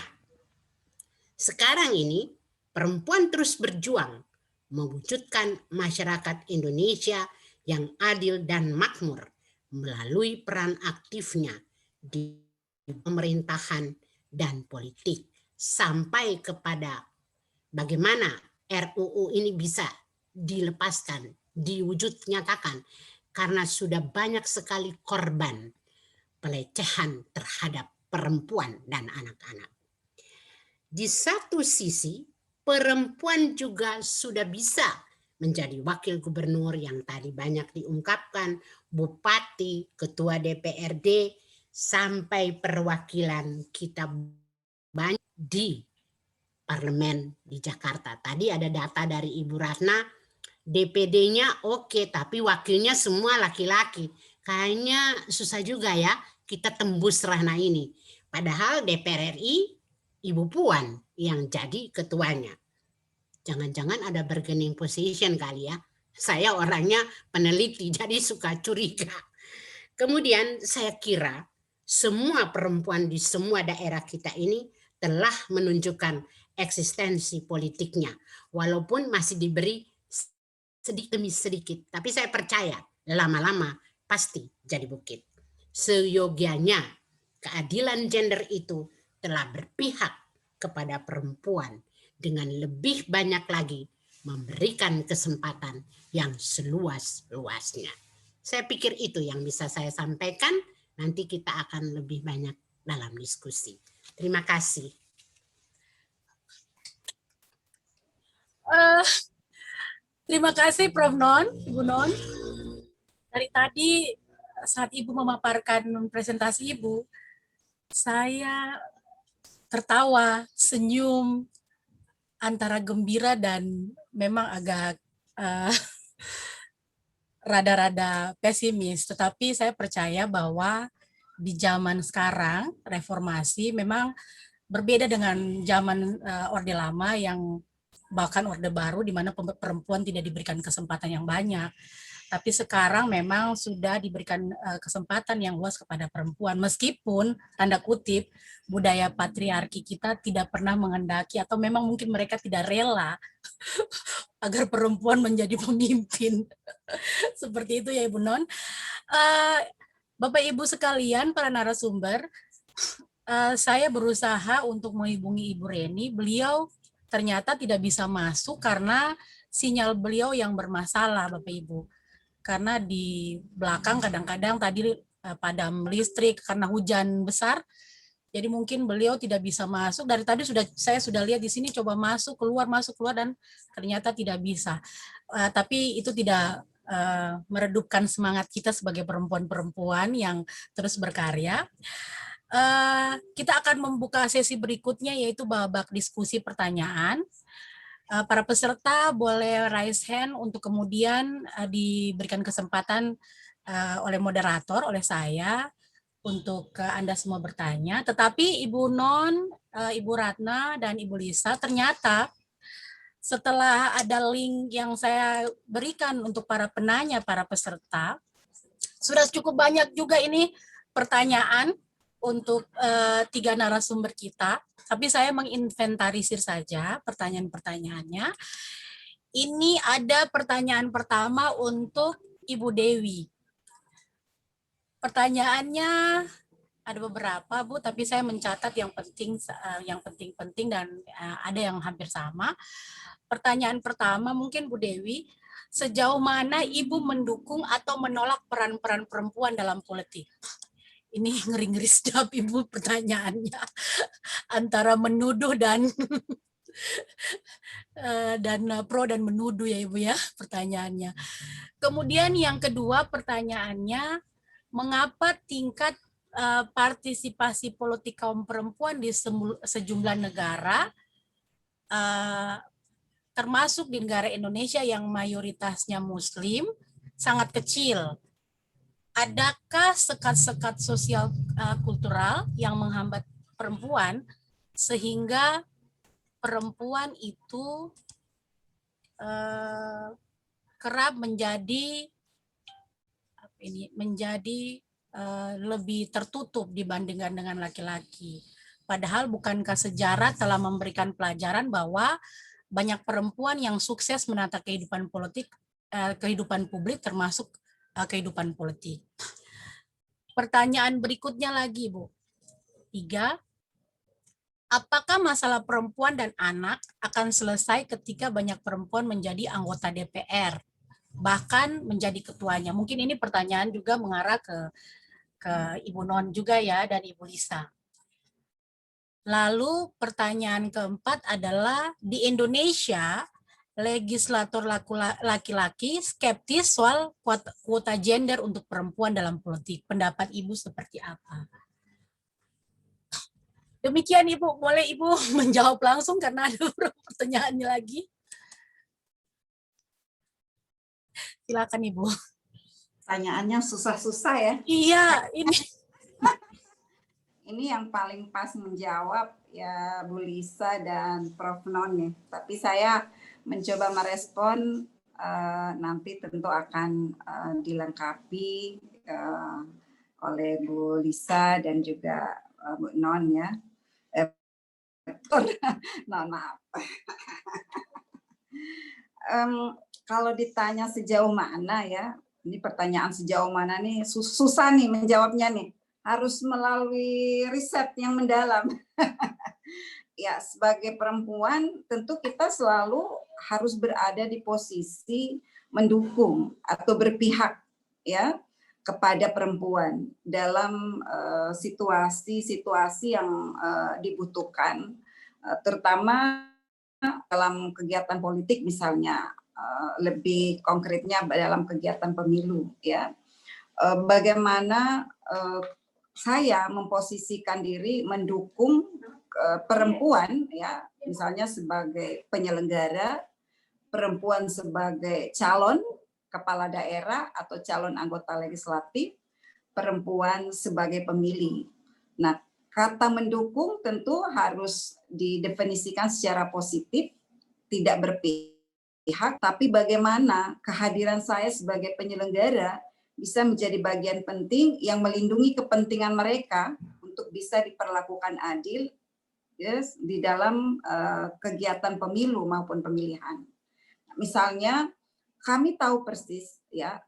sekarang ini perempuan terus berjuang mewujudkan masyarakat Indonesia yang adil dan makmur melalui peran aktifnya di pemerintahan dan politik sampai kepada bagaimana RUU ini bisa dilepaskan, diwujud nyatakan karena sudah banyak sekali korban pelecehan terhadap perempuan dan anak-anak. Di satu sisi, perempuan juga sudah bisa menjadi wakil gubernur yang tadi banyak diungkapkan, bupati, ketua DPRD, sampai perwakilan kita banyak di parlemen di Jakarta. Tadi ada data dari Ibu Ratna, DPD-nya oke, tapi wakilnya semua laki-laki. Kayaknya susah juga ya kita tembus ranah ini. Padahal DPR RI Ibu Puan yang jadi ketuanya. Jangan-jangan ada bargaining position kali ya. Saya orangnya peneliti, jadi suka curiga. Kemudian saya kira semua perempuan di semua daerah kita ini telah menunjukkan eksistensi politiknya. Walaupun masih diberi sedikit demi sedikit. Tapi saya percaya lama-lama pasti jadi bukit. Seyogianya keadilan gender itu telah berpihak kepada perempuan dengan lebih banyak lagi memberikan kesempatan yang seluas-luasnya. Saya pikir itu yang bisa saya sampaikan. Nanti kita akan lebih banyak dalam diskusi. Terima kasih. Terima kasih Prof. Non, Ibu Non. Dari tadi saat Ibu memaparkan presentasi Ibu, saya tertawa, senyum, antara gembira dan memang agak rada-rada pesimis. Tetapi saya percaya bahwa di zaman sekarang, reformasi memang berbeda dengan zaman Orde Lama yang bahkan Orde Baru di mana perempuan tidak diberikan kesempatan yang banyak. Tapi sekarang memang sudah diberikan kesempatan yang luas kepada perempuan. Meskipun, tanda kutip, budaya patriarki kita tidak pernah menghendaki atau memang mungkin mereka tidak rela agar perempuan menjadi pemimpin. Seperti itu ya Ibu Non. Bapak Ibu sekalian, para narasumber, saya berusaha untuk menghubungi Ibu Reni. Beliau ternyata tidak bisa masuk karena sinyal beliau yang bermasalah, Bapak Ibu. Karena di belakang kadang-kadang tadi padam listrik karena hujan besar. Jadi mungkin beliau tidak bisa masuk. Dari tadi saya sudah lihat di sini coba masuk keluar dan ternyata tidak bisa. Tapi itu tidak meredupkan semangat kita sebagai perempuan-perempuan yang terus berkarya. Kita akan membuka sesi berikutnya yaitu babak diskusi pertanyaan. Para peserta boleh raise hand untuk kemudian diberikan kesempatan oleh moderator, oleh saya, untuk Anda semua bertanya. Tetapi Ibu Non, Ibu Ratna, dan Ibu Lisa ternyata setelah ada link yang saya berikan untuk para penanya, para peserta, sudah cukup banyak juga ini pertanyaan untuk 3 narasumber kita. Tapi saya menginventarisir saja pertanyaan-pertanyaannya. Ini ada pertanyaan pertama untuk Ibu Dewi. Pertanyaannya ada beberapa, Bu, tapi saya mencatat yang penting-penting dan ada yang hampir sama. Pertanyaan pertama mungkin Bu Dewi, sejauh mana Ibu mendukung atau menolak peran-peran perempuan dalam politik? Ini ngeri-ngeri sedap Ibu pertanyaannya. Antara menuduh dan pro dan menuduh ya Ibu ya pertanyaannya. Kemudian yang kedua pertanyaannya, mengapa tingkat partisipasi politik kaum perempuan di sejumlah negara, termasuk di negara Indonesia yang mayoritasnya Muslim, sangat kecil? Adakah sekat-sekat sosial kultural yang menghambat perempuan sehingga perempuan itu kerap menjadi lebih tertutup dibandingkan dengan laki-laki? Padahal bukankah sejarah telah memberikan pelajaran bahwa banyak perempuan yang sukses menata kehidupan publik termasuk kehidupan politik. Pertanyaan berikutnya lagi, Bu. 3. Apakah masalah perempuan dan anak akan selesai ketika banyak perempuan menjadi anggota DPR, bahkan menjadi ketuanya? Mungkin ini pertanyaan juga mengarah ke Ibu Non juga ya, dan Ibu Lisa. Lalu pertanyaan keempat adalah, di Indonesia legislator laki-laki skeptis soal kuota gender untuk perempuan dalam politik. Pendapat Ibu seperti apa? Demikian Ibu, boleh Ibu menjawab langsung karena ada beberapa pertanyaannya lagi. Silakan Ibu. Pertanyaannya susah-susah ya. Iya, ini. ini yang paling pas menjawab ya Bu Lisa dan Prof. Non ya. Tapi saya mencoba merespon, nanti tentu akan dilengkapi oleh Bu Lisa dan juga Bu Non ya. Non, maaf. Kalau ditanya sejauh mana ya, ini pertanyaan sejauh mana nih, susah nih menjawabnya nih. Harus melalui riset yang mendalam. Ya, sebagai perempuan tentu kita selalu harus berada di posisi mendukung atau berpihak ya kepada perempuan dalam situasi-situasi yang dibutuhkan, terutama dalam kegiatan politik misalnya, lebih konkretnya dalam kegiatan pemilu ya. Bagaimana saya memposisikan diri mendukung perempuan ya, misalnya sebagai penyelenggara, perempuan sebagai calon kepala daerah atau calon anggota legislatif, perempuan sebagai pemilih. Nah, kata mendukung tentu harus didefinisikan secara positif, tidak berpihak, tapi bagaimana kehadiran saya sebagai penyelenggara bisa menjadi bagian penting yang melindungi kepentingan mereka untuk bisa diperlakukan adil yes, di dalam kegiatan pemilu maupun pemilihan. Misalnya kami tahu persis ya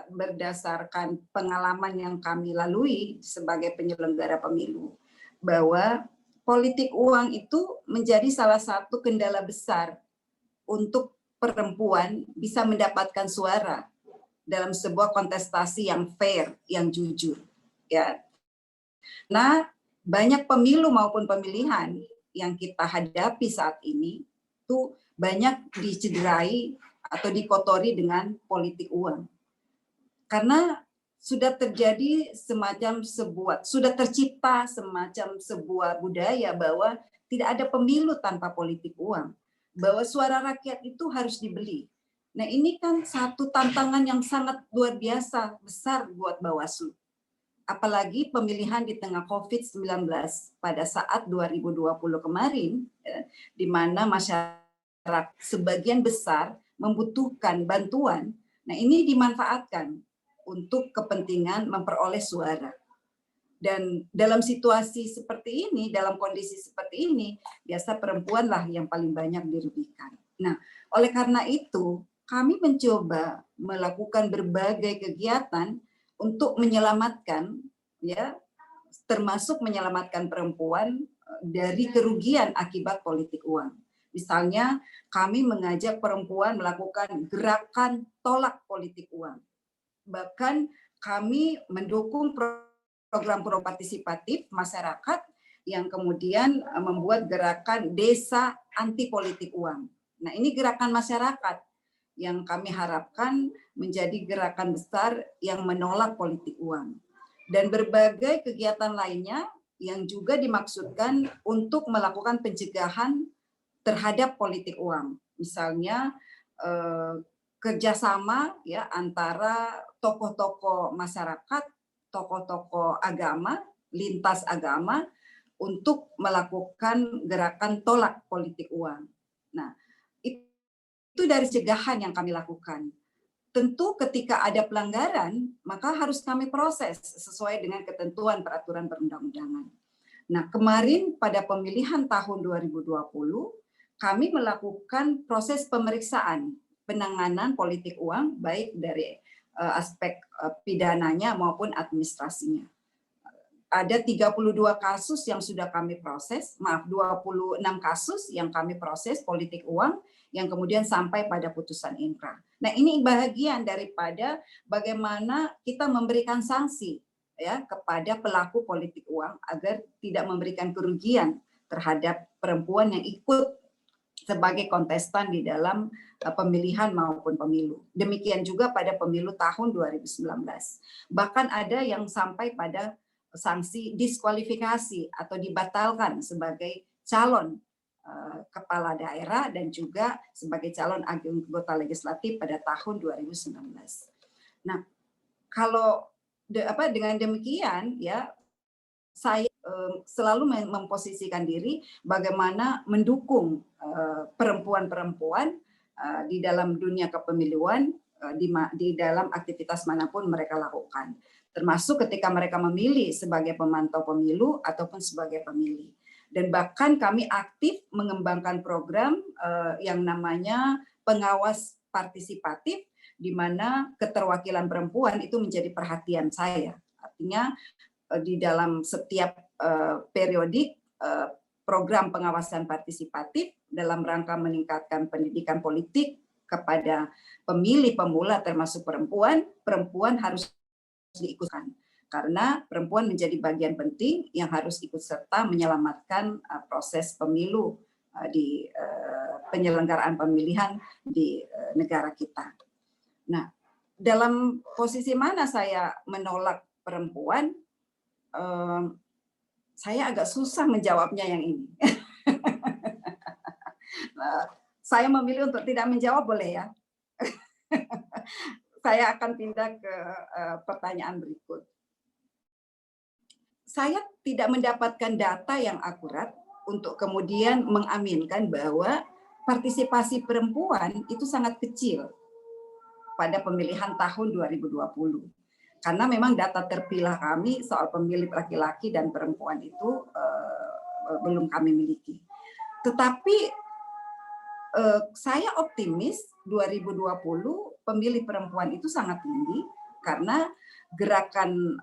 berdasarkan pengalaman yang kami lalui sebagai penyelenggara pemilu bahwa politik uang itu menjadi salah satu kendala besar untuk perempuan bisa mendapatkan suara dalam sebuah kontestasi yang fair, yang jujur. Ya. Nah, banyak pemilu maupun pemilihan yang kita hadapi saat ini itu banyak dicederai atau dikotori dengan politik uang. Karena sudah terjadi sudah tercipta semacam sebuah budaya bahwa tidak ada pemilu tanpa politik uang. Bahwa suara rakyat itu harus dibeli. Nah, ini kan satu tantangan yang sangat luar biasa besar buat Bawaslu. Apalagi pemilihan di tengah COVID-19 pada saat 2020 kemarin, di mana masyarakat sebagian besar membutuhkan bantuan. Nah, ini dimanfaatkan untuk kepentingan memperoleh suara. Dan dalam situasi seperti ini, dalam kondisi seperti ini, biasa perempuanlah yang paling banyak dirugikan. Nah, oleh karena itu, kami mencoba melakukan berbagai kegiatan untuk menyelamatkan, ya, termasuk menyelamatkan perempuan dari kerugian akibat politik uang. Misalnya, kami mengajak perempuan melakukan gerakan tolak politik uang. Bahkan kami mendukung program pro-partisipatif masyarakat yang kemudian membuat gerakan desa anti politik uang. Nah, ini gerakan masyarakat yang kami harapkan menjadi gerakan besar yang menolak politik uang. Dan berbagai kegiatan lainnya yang juga dimaksudkan untuk melakukan pencegahan terhadap politik uang. Misalnya kerjasama ya antara tokoh-tokoh masyarakat, tokoh-tokoh agama, lintas agama untuk melakukan gerakan tolak politik uang. Nah, itu dari cegahan yang kami lakukan. Tentu ketika ada pelanggaran, maka harus kami proses sesuai dengan ketentuan peraturan perundang-undangan. Nah, kemarin pada pemilihan tahun 2020, kami melakukan proses pemeriksaan penanganan politik uang, baik dari aspek pidananya maupun administrasinya. Ada 32 kasus yang sudah kami proses, 26 kasus yang kami proses politik uang, yang kemudian sampai pada putusan inkrah. Nah, ini bagian daripada bagaimana kita memberikan sanksi ya kepada pelaku politik uang agar tidak memberikan kerugian terhadap perempuan yang ikut sebagai kontestan di dalam pemilihan maupun pemilu. Demikian juga pada pemilu tahun 2019. Bahkan ada yang sampai pada sanksi diskualifikasi atau dibatalkan sebagai calon kepala daerah dan juga sebagai calon anggota legislatif pada tahun 2019. Nah, kalau dengan demikian ya saya selalu memposisikan diri bagaimana mendukung perempuan-perempuan di dalam dunia kepemiluan, di dalam aktivitas manapun mereka lakukan, termasuk ketika mereka memilih sebagai pemantau pemilu ataupun sebagai pemilih. Dan bahkan kami aktif mengembangkan program yang namanya pengawas partisipatif, di mana keterwakilan perempuan itu menjadi perhatian saya. Artinya di dalam setiap periodik program pengawasan partisipatif dalam rangka meningkatkan pendidikan politik kepada pemilih pemula termasuk perempuan, perempuan harus diikutkan. Karena perempuan menjadi bagian penting yang harus ikut serta menyelamatkan proses pemilu di penyelenggaraan pemilihan di negara kita. Nah, dalam posisi mana saya menolak perempuan? Saya agak susah menjawabnya yang ini. Saya memilih untuk tidak menjawab, boleh ya? Saya akan pindah ke pertanyaan berikut. Saya tidak mendapatkan data yang akurat untuk kemudian mengaminkan bahwa partisipasi perempuan itu sangat kecil pada pemilihan tahun 2020. Karena memang data terpilah kami soal pemilih laki-laki dan perempuan itu belum kami miliki. Tetapi saya optimis 2020 pemilih perempuan itu sangat tinggi karena gerakan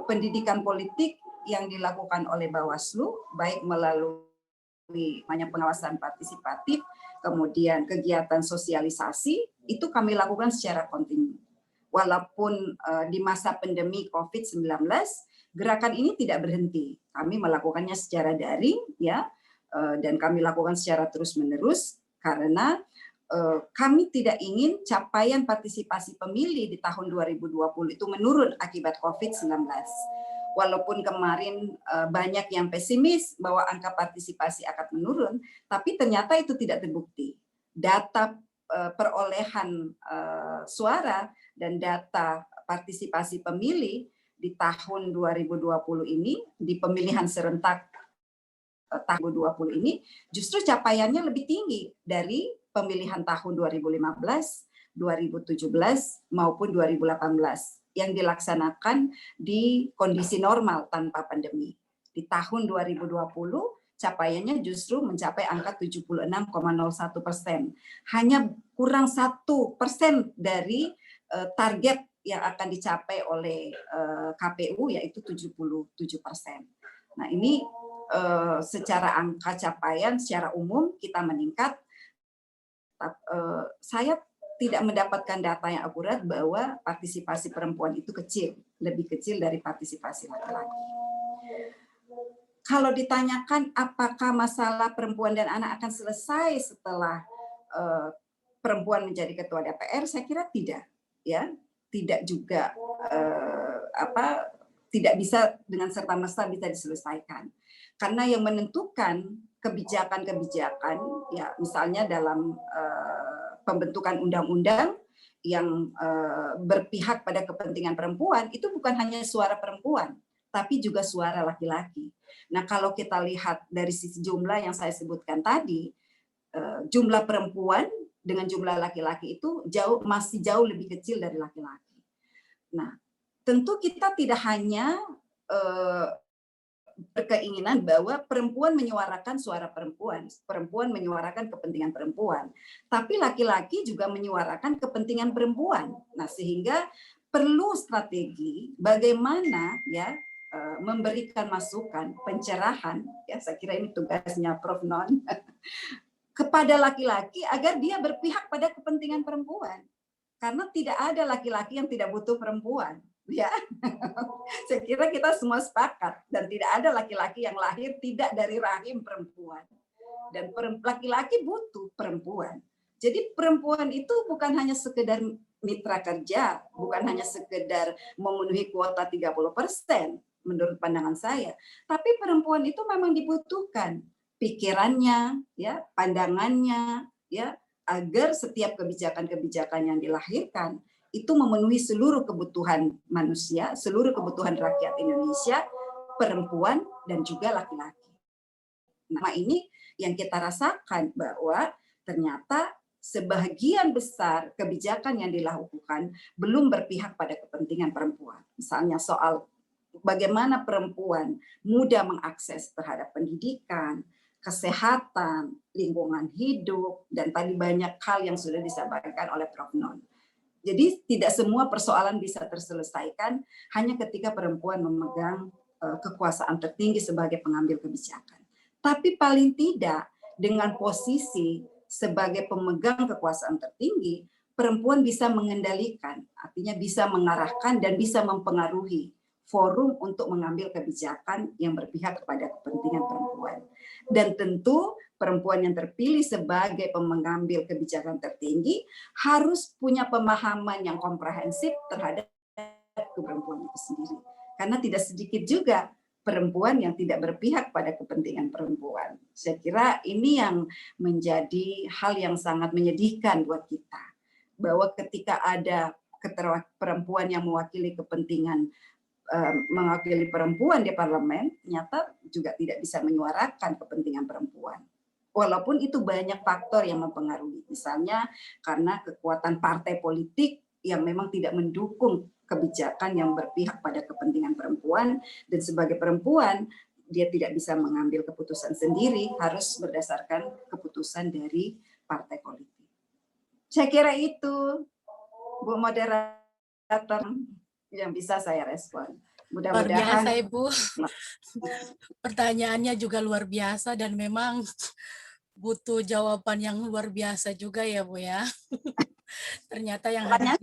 pendidikan politik yang dilakukan oleh Bawaslu, baik melalui banyak pengawasan partisipatif, kemudian kegiatan sosialisasi, itu kami lakukan secara kontinu. Walaupun di masa pandemi COVID-19, gerakan ini tidak berhenti. Kami melakukannya secara daring, ya, dan kami lakukan secara terus-menerus karena kami tidak ingin capaian partisipasi pemilih di tahun 2020 itu menurun akibat COVID-19. Walaupun kemarin banyak yang pesimis bahwa angka partisipasi akan menurun, tapi ternyata itu tidak terbukti. Data perolehan suara dan data partisipasi pemilih di tahun 2020 ini, di pemilihan serentak tahun 2020 ini, justru capaiannya lebih tinggi dari pemilihan tahun 2015, 2017, maupun 2018 yang dilaksanakan di kondisi normal tanpa pandemi. Di tahun 2020, capaiannya justru mencapai angka 76,01%. Hanya kurang 1% dari target yang akan dicapai oleh KPU, yaitu 77%. Nah, ini secara angka capaian secara umum kita meningkat. Saya tidak mendapatkan data yang akurat bahwa partisipasi perempuan itu kecil, lebih kecil dari partisipasi laki-laki. Kalau ditanyakan apakah masalah perempuan dan anak akan selesai setelah perempuan menjadi ketua DPR, saya kira tidak, ya, tidak juga tidak bisa dengan serta-merta bisa diselesaikan. Karena yang menentukan kebijakan-kebijakan, ya misalnya dalam pembentukan undang-undang yang berpihak pada kepentingan perempuan, itu bukan hanya suara perempuan, tapi juga suara laki-laki. Nah, kalau kita lihat dari sisi jumlah yang saya sebutkan tadi, jumlah perempuan dengan jumlah laki-laki itu masih jauh lebih kecil dari laki-laki. Nah, tentu kita tidak hanya berkeinginan bahwa perempuan menyuarakan suara perempuan, perempuan menyuarakan kepentingan perempuan, tapi laki-laki juga menyuarakan kepentingan perempuan. Nah, sehingga perlu strategi bagaimana ya memberikan masukan, pencerahan, ya saya kira ini tugasnya Prof. Non, kepada laki-laki agar dia berpihak pada kepentingan perempuan. Karena tidak ada laki-laki yang tidak butuh perempuan. Ya, saya kira kita semua sepakat dan tidak ada laki-laki yang lahir tidak dari rahim perempuan dan laki-laki butuh perempuan. Jadi perempuan itu bukan hanya sekedar mitra kerja, bukan hanya sekedar memenuhi kuota 30% menurut pandangan saya, tapi perempuan itu memang dibutuhkan pikirannya, ya, pandangannya, ya, agar setiap kebijakan-kebijakan yang dilahirkan itu memenuhi seluruh kebutuhan manusia, seluruh kebutuhan rakyat Indonesia, perempuan dan juga laki-laki. Nah, ini yang kita rasakan bahwa ternyata sebagian besar kebijakan yang dilakukan belum berpihak pada kepentingan perempuan. Misalnya soal bagaimana perempuan mudah mengakses terhadap pendidikan, kesehatan, lingkungan hidup, dan tadi banyak hal yang sudah disampaikan oleh Prof. Non. Jadi tidak semua persoalan bisa terselesaikan hanya ketika perempuan memegang kekuasaan tertinggi sebagai pengambil kebijakan. Tapi paling tidak dengan posisi sebagai pemegang kekuasaan tertinggi, perempuan bisa mengendalikan, artinya bisa mengarahkan dan bisa mempengaruhi forum untuk mengambil kebijakan yang berpihak kepada kepentingan perempuan. Dan tentu perempuan yang terpilih sebagai pengambil kebijakan tertinggi harus punya pemahaman yang komprehensif terhadap perempuan itu sendiri. Karena tidak sedikit juga perempuan yang tidak berpihak pada kepentingan perempuan. Saya kira ini yang menjadi hal yang sangat menyedihkan buat kita. Bahwa ketika ada perempuan yang mewakili kepentingan, mewakili perempuan di parlemen, ternyata juga tidak bisa menyuarakan kepentingan perempuan. Walaupun itu banyak faktor yang mempengaruhi. Misalnya karena kekuatan partai politik yang memang tidak mendukung kebijakan yang berpihak pada kepentingan perempuan, dan sebagai perempuan dia tidak bisa mengambil keputusan sendiri, harus berdasarkan keputusan dari partai politik. Saya kira itu, Bu Moderator, yang bisa saya respon. Luar biasa, Ibu. Pertanyaannya juga luar biasa dan memang butuh jawaban yang luar biasa juga ya, Bu ya. Ternyata yang hadir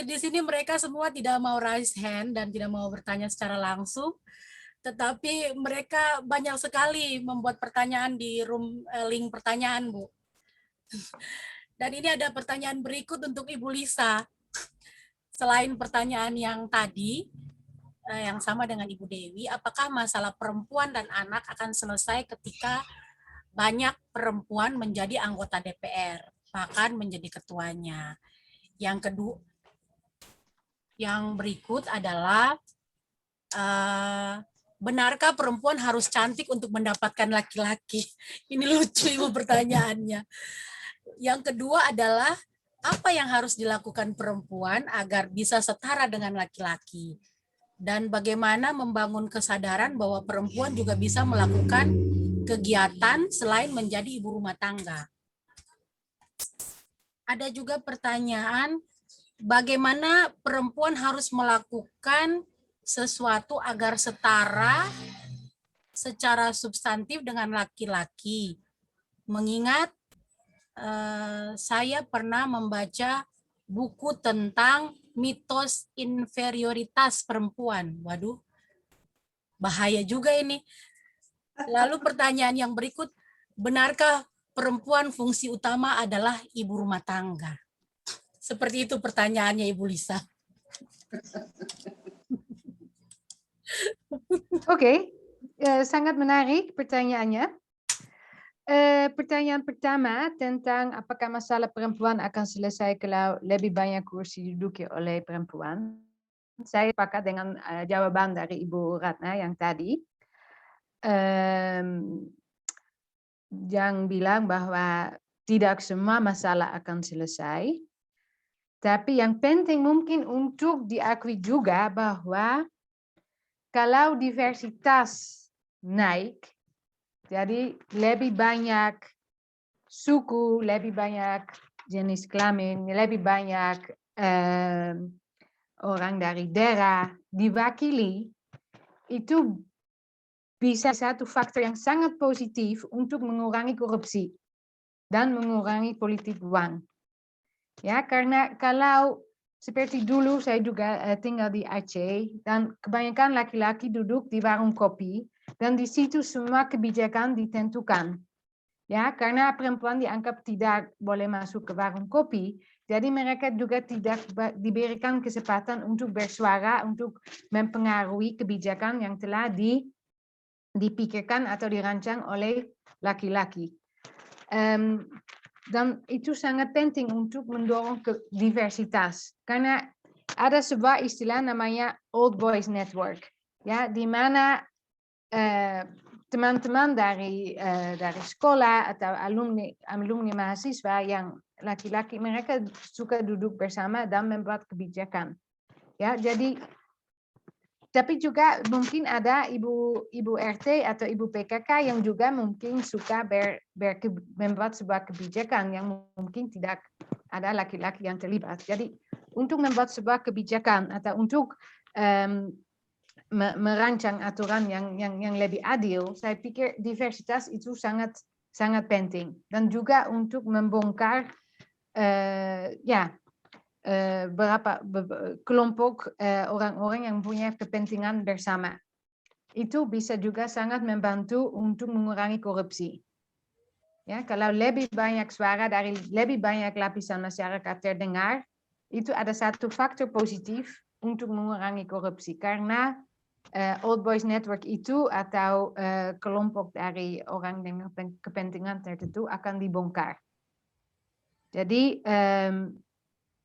di sini mereka semua tidak mau raise hand dan tidak mau bertanya secara langsung, tetapi mereka banyak sekali membuat pertanyaan di link pertanyaan, Bu. Dan ini ada pertanyaan berikut untuk Ibu Lisa. Selain pertanyaan yang tadi, yang sama dengan Ibu Dewi, apakah masalah perempuan dan anak akan selesai ketika banyak perempuan menjadi anggota DPR, bahkan menjadi ketuanya? Yang kedua, yang berikut adalah, benarkah perempuan harus cantik untuk mendapatkan laki-laki? Ini lucu Ibu pertanyaannya. Yang kedua adalah, apa yang harus dilakukan perempuan agar bisa setara dengan laki-laki? Dan bagaimana membangun kesadaran bahwa perempuan juga bisa melakukan kegiatan selain menjadi ibu rumah tangga? Ada juga pertanyaan, bagaimana perempuan harus melakukan sesuatu agar setara secara substantif dengan laki-laki? Mengingat saya pernah membaca buku tentang mitos inferioritas perempuan. Waduh, bahaya juga ini. Lalu pertanyaan yang berikut, benarkah perempuan fungsi utama adalah ibu rumah tangga? Seperti itu pertanyaannya Ibu Lisa. Oke, sangat menarik pertanyaannya. Pertanyaan pertama tentang apakah masalah perempuan akan selesai kalau lebih banyak kursi diduduki oleh perempuan. Saya sepakat dengan jawaban dari Ibu Ratna yang tadi. Yang bilang bahwa tidak semua masalah akan selesai. Tapi yang penting mungkin untuk diakui juga bahwa kalau diversitas naik, jadi lebih banyak suku, lebih banyak jenis kelamin, lebih banyak orang dari daerah diwakili, itu bisa satu faktor yang sangat positif untuk mengurangi korupsi dan mengurangi politik uang. Ya, karena kalau seperti dulu saya juga tinggal di Aceh dan kebanyakan laki-laki duduk di warung kopi. Dan di situ semua kebijakan ditentukan. Ya, karena perempuan dianggap tidak boleh masuk ke warung kopi, jadi mereka juga tidak diberikan kesempatan untuk bersuara, untuk mempengaruhi kebijakan yang telah dipikirkan atau dirancang oleh laki-laki. Dan itu sangat penting untuk mendorong ke diversitas, karena ada sebuah istilah namanya Old Boys Network. ya di mana teman-teman dari sekolah atau alumni mahasiswa yang laki-laki, mereka suka duduk bersama dan membuat kebijakan. Ya, jadi tapi juga mungkin ada ibu RT atau ibu PKK yang juga mungkin suka membuat sebuah kebijakan yang mungkin tidak ada laki-laki yang terlibat. Jadi untuk membuat sebuah kebijakan atau untuk merancang aturan yang lebih adil, saya pikir diversitas itu sangat penting, dan juga untuk membongkar berapa kelompok orang-orang yang punya kepentingan bersama. Itu bisa juga sangat membantu untuk mengurangi korupsi. Ya, kalau lebih banyak suara dari lebih banyak lapisan masyarakat terdengar, itu ada satu faktor positif untuk mengurangi korupsi, karena Old Boys Network itu atau kelompok dari orang dengan kepentingan tertentu akan dibongkar. Jadi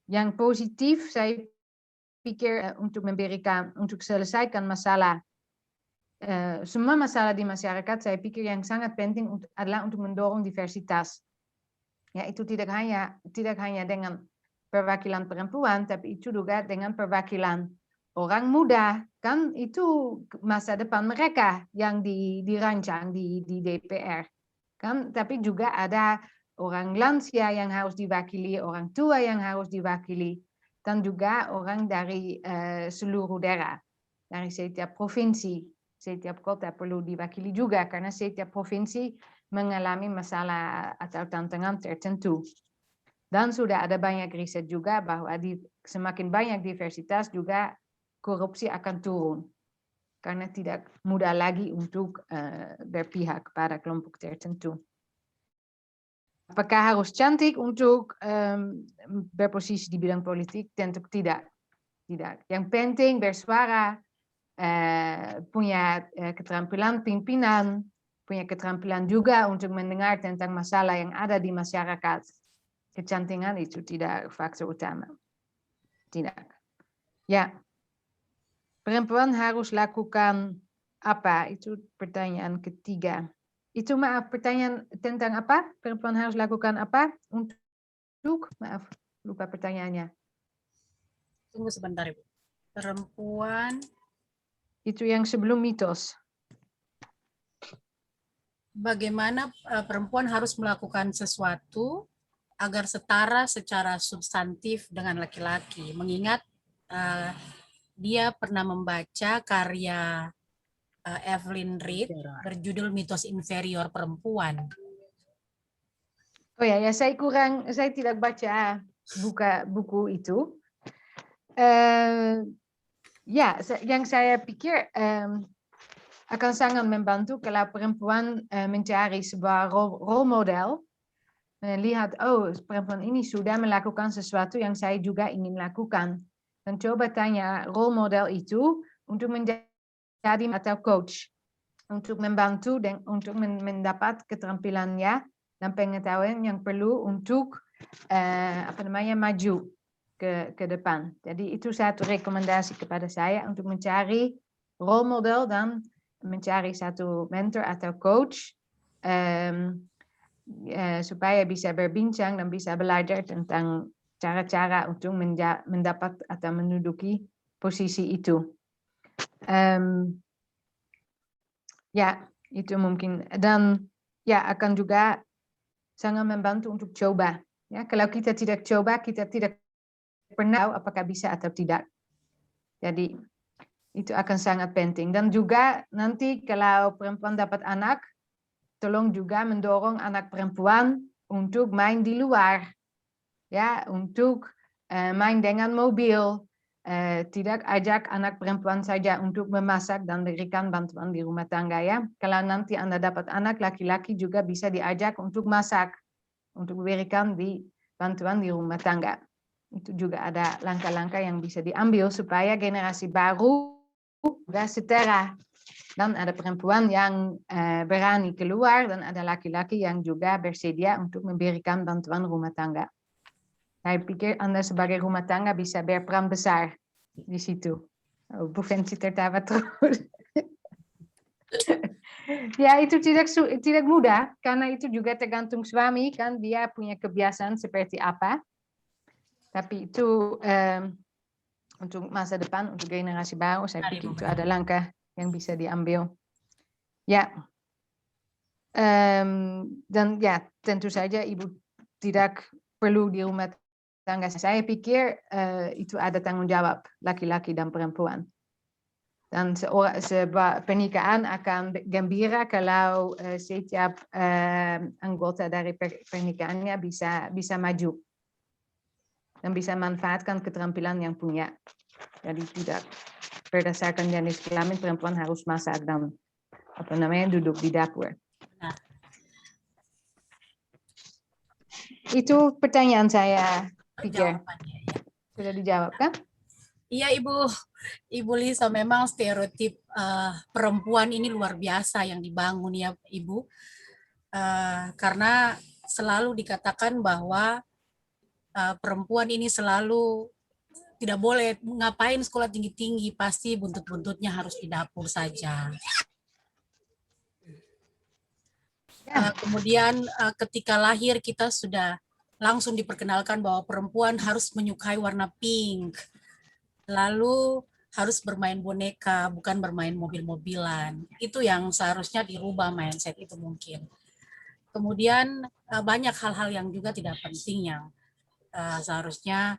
yang positif saya pikir untuk selesaikan masalah, semua masalah di masyarakat, saya pikir yang sangat penting adalah untuk mendorong diversitas. Ya, itu tidak hanya dengan perwakilan perempuan, tapi itu juga dengan perwakilan orang muda, kan itu masa depan mereka yang dirancang di DPR. Kan, tapi juga ada orang lansia yang harus diwakili, orang tua yang harus diwakili, dan juga orang dari seluruh daerah, dari setiap provinsi, setiap kota perlu diwakili juga, karena setiap provinsi mengalami masalah atau tantangan tertentu. Dan sudah ada banyak riset juga bahwa semakin banyak diversitas juga korupsi akan turun, karena tidak mudah lagi untuk berpihak pada kelompok tertentu. Apakah harus cantik untuk berposisi di bidang politik? Tentu tidak. Yang penting bersuara, punya keterampilan pimpinan, punya keterampilan juga untuk mendengar tentang masalah yang ada di masyarakat. Kecantikan itu tidak faktor utama. Tidak. Ya, perempuan harus lakukan apa? Itu pertanyaan ketiga. Itu maaf, pertanyaan tentang apa? Perempuan harus lakukan apa? Untuk, maaf, lupa pertanyaannya. Tunggu sebentar, Ibu. Perempuan. Itu yang sebelum mitos. Bagaimana perempuan harus melakukan sesuatu agar setara secara substantif dengan laki-laki, mengingat dia pernah membaca karya Evelyn Reed berjudul Mitos Inferior Perempuan. Oh ya, saya tidak baca buku itu. Ya, yang saya pikir akan sangat membantu kalau perempuan mencari sebuah role model, melihat, oh, perempuan ini sudah melakukan sesuatu yang saya juga ingin lakukan, dan coba tanya role model itu untuk menjadi atau coach, untuk membantu dan untuk mendapat keterampilannya dan pengetahuan yang perlu untuk maju ke depan. Jadi itu satu rekomendasi kepada saya, untuk mencari role model dan mencari satu mentor atau coach supaya bisa berbincang dan bisa belajar tentang cara-cara untuk mendapat atau menduduki posisi itu. Ya, itu mungkin, dan ya akan juga sangat membantu untuk coba. Ya, kalau kita tidak coba, kita tidak pernah tahu apakah bisa atau tidak. Jadi itu akan sangat penting. Dan juga nanti kalau perempuan dapat anak, tolong juga mendorong anak perempuan untuk main di luar, ya, untuk main dengan mobil. Tidak ajak anak perempuan saja untuk memasak dan berikan bantuan di rumah tangga, ya. Kalau nanti Anda dapat anak laki-laki, juga bisa diajak untuk masak, untuk berikan bantuan di rumah tangga. Itu juga ada langkah-langkah yang bisa diambil supaya generasi baru juga setara, dan ada perempuan yang berani keluar, dan ada laki-laki yang juga bersedia untuk memberikan bantuan rumah tangga. Saya pikir Anda sebagai rumah tangga bisa berperan besar di situ. Oh, Bu Fancy tertawa terus. Ya, itu tidak mudah karena itu juga tergantung suami kan, dia punya kebiasaan seperti apa. Tapi itu untuk masa depan, untuk generasi baru, saya pikir itu ada langkah yang bisa diambil. Ya, dan ya tentu saja ibu tidak perlu di rumah tangga. Saya pikir itu ada tanggung jawab laki-laki dan perempuan. Dan sebuah pernikahan akan gembira kalau setiap anggota dari pernikahannya bisa maju dan bisa manfaatkan keterampilan yang punya. Jadi tidak berdasarkan jenis kelamin perempuan harus masak dan duduk di dapur. Nah. Itu pertanyaan saya pikir. Jawabannya, ya. Sudah dijawab kan? Iya Ibu Lisa, memang stereotip perempuan ini luar biasa yang dibangun ya Ibu, karena selalu dikatakan bahwa perempuan ini selalu tidak boleh ngapain sekolah tinggi-tinggi, pasti buntut-buntutnya harus di dapur saja. Kemudian ketika lahir kita sudah langsung diperkenalkan bahwa perempuan harus menyukai warna pink. Lalu harus bermain boneka, bukan bermain mobil-mobilan. Itu yang seharusnya dirubah mindset itu mungkin. Kemudian banyak hal-hal yang juga tidak penting yang seharusnya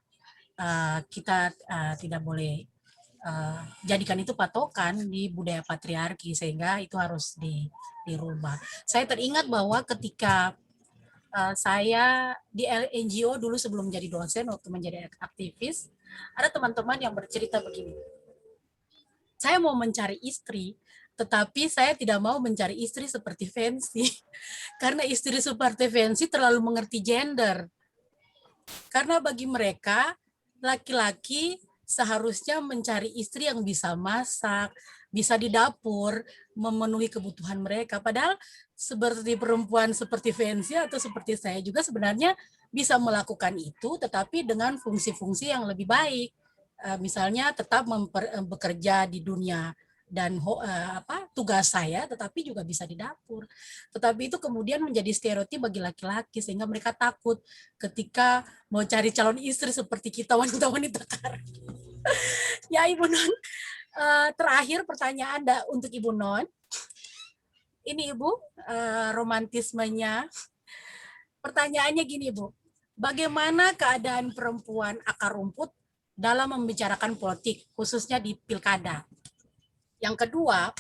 kita tidak boleh jadikan itu patokan di budaya patriarki, sehingga itu harus dirubah. Saya teringat bahwa ketika saya di NGO dulu sebelum menjadi dosen, waktu menjadi aktivis, ada teman-teman yang bercerita begini, saya mau mencari istri, tetapi saya tidak mau mencari istri seperti Fancy, karena istri seperti Fancy terlalu mengerti gender. Karena bagi mereka, laki-laki seharusnya mencari istri yang bisa masak, bisa di dapur, memenuhi kebutuhan mereka. Padahal seperti perempuan seperti Fancy atau seperti saya juga sebenarnya bisa melakukan itu, tetapi dengan fungsi-fungsi yang lebih baik. Misalnya tetap bekerja di dunia dan tugas saya, tetapi juga bisa di dapur. Tetapi itu kemudian menjadi stereotip bagi laki-laki, sehingga mereka takut ketika mau cari calon istri seperti kita wanita-wanita karir. Ya Ibu Non, terakhir pertanyaan untuk Ibu Non. Ini Ibu, romantismenya. Pertanyaannya gini Ibu, bagaimana keadaan perempuan akar rumput dalam membicarakan politik, khususnya di pilkada? Yang kedua,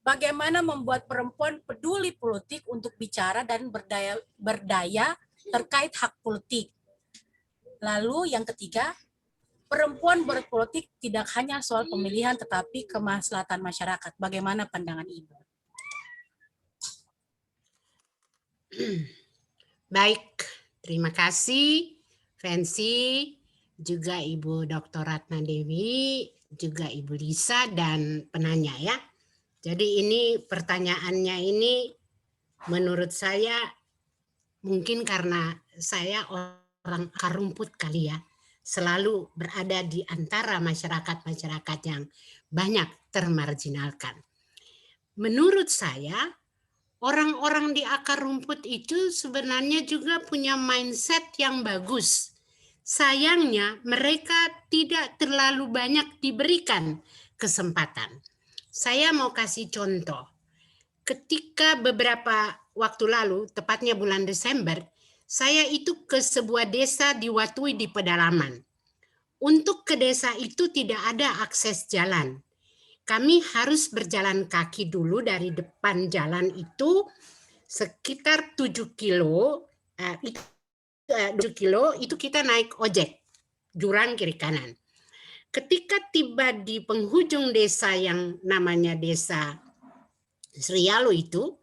bagaimana membuat perempuan peduli politik untuk bicara dan berdaya terkait hak politik? Lalu yang ketiga, perempuan berpolitik tidak hanya soal pemilihan tetapi kemaslahatan masyarakat. Bagaimana pandangan Ibu? Baik, terima kasih Fancy, juga Ibu Dr. Ratna Dewi, juga Ibu Lisa dan penanya ya. Jadi ini pertanyaannya ini menurut saya mungkin karena saya orang akar rumput kali ya, selalu berada di antara masyarakat-masyarakat yang banyak termarginalkan. Menurut saya, orang-orang di akar rumput itu sebenarnya juga punya mindset yang bagus. Sayangnya mereka tidak terlalu banyak diberikan kesempatan. Saya mau kasih contoh. Ketika beberapa waktu lalu, tepatnya bulan Desember, saya itu ke sebuah desa di Watui di pedalaman. Untuk ke desa itu tidak ada akses jalan. Kami harus berjalan kaki dulu dari depan jalan itu sekitar 7 kilo, 7 kilo itu kita naik ojek, jurang kiri kanan. Ketika tiba di penghujung desa yang namanya desa Srialo itu,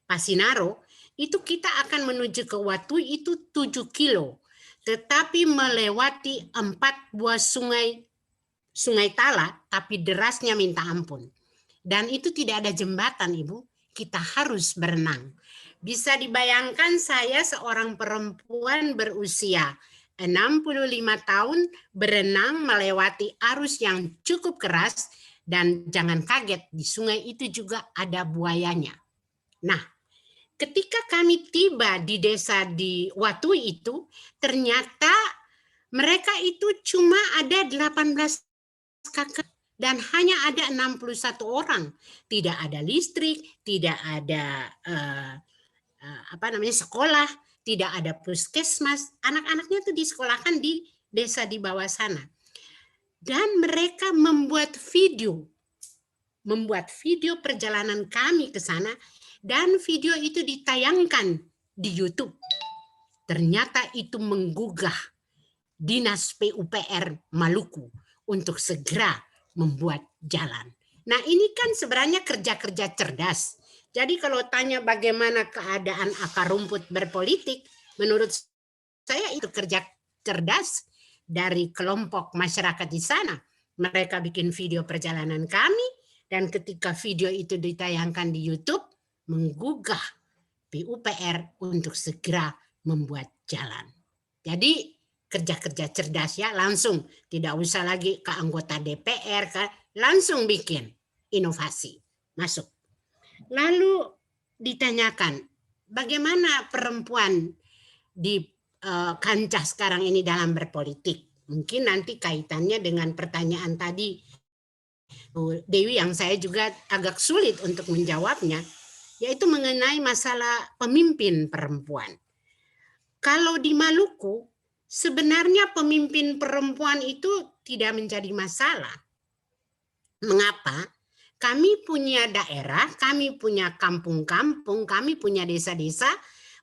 Pasinaro, itu kita akan menuju ke Watui itu 7 kilo. Tetapi melewati 4 buah sungai Tala, tapi derasnya minta ampun. Dan itu tidak ada jembatan, Ibu. Kita harus berenang. Bisa dibayangkan saya seorang perempuan berusia 65 tahun berenang melewati arus yang cukup keras, dan jangan kaget di sungai itu juga ada buayanya. Nah, ketika kami tiba di desa di Watui itu, ternyata mereka itu cuma ada 18 kakak dan hanya ada 61 orang. Tidak ada listrik, tidak ada sekolah, tidak ada puskesmas. Anak-anaknya itu disekolahkan di desa di bawah sana. Dan mereka membuat video perjalanan kami ke sana, dan video itu ditayangkan di YouTube. Ternyata itu menggugah Dinas PUPR Maluku untuk segera membuat jalan. Nah, ini kan sebenarnya kerja-kerja cerdas. Jadi kalau tanya bagaimana keadaan akar rumput berpolitik, menurut saya itu kerja cerdas dari kelompok masyarakat di sana. Mereka bikin video perjalanan kami, dan ketika video itu ditayangkan di YouTube, menggugah PUPR untuk segera membuat jalan. Jadi kerja-kerja cerdas ya, langsung. Tidak usah lagi ke anggota DPR, langsung bikin inovasi, masuk. Lalu ditanyakan, bagaimana perempuan di kancah sekarang ini dalam berpolitik? Mungkin nanti kaitannya dengan pertanyaan tadi Bu Dewi yang saya juga agak sulit untuk menjawabnya, yaitu mengenai masalah pemimpin perempuan. Kalau di Maluku, sebenarnya pemimpin perempuan itu tidak menjadi masalah. Mengapa? Kami punya daerah, kami punya kampung-kampung, kami punya desa-desa,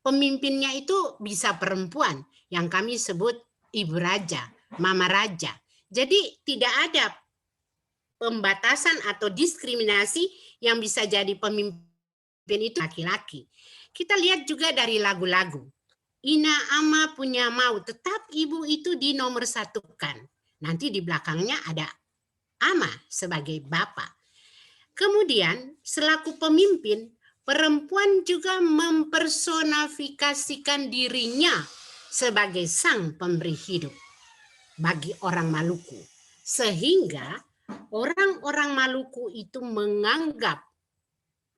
pemimpinnya itu bisa perempuan, yang kami sebut ibu raja, mama raja. Jadi tidak ada pembatasan atau diskriminasi yang bisa jadi pemimpin itu laki-laki. Kita lihat juga dari lagu-lagu. Ina ama punya mau, tetap ibu itu dinomorsatukan. Nanti di belakangnya ada ama sebagai bapak. Kemudian selaku pemimpin, perempuan juga mempersonifikasikan dirinya sebagai sang pemberi hidup bagi orang Maluku. Sehingga orang-orang Maluku itu menganggap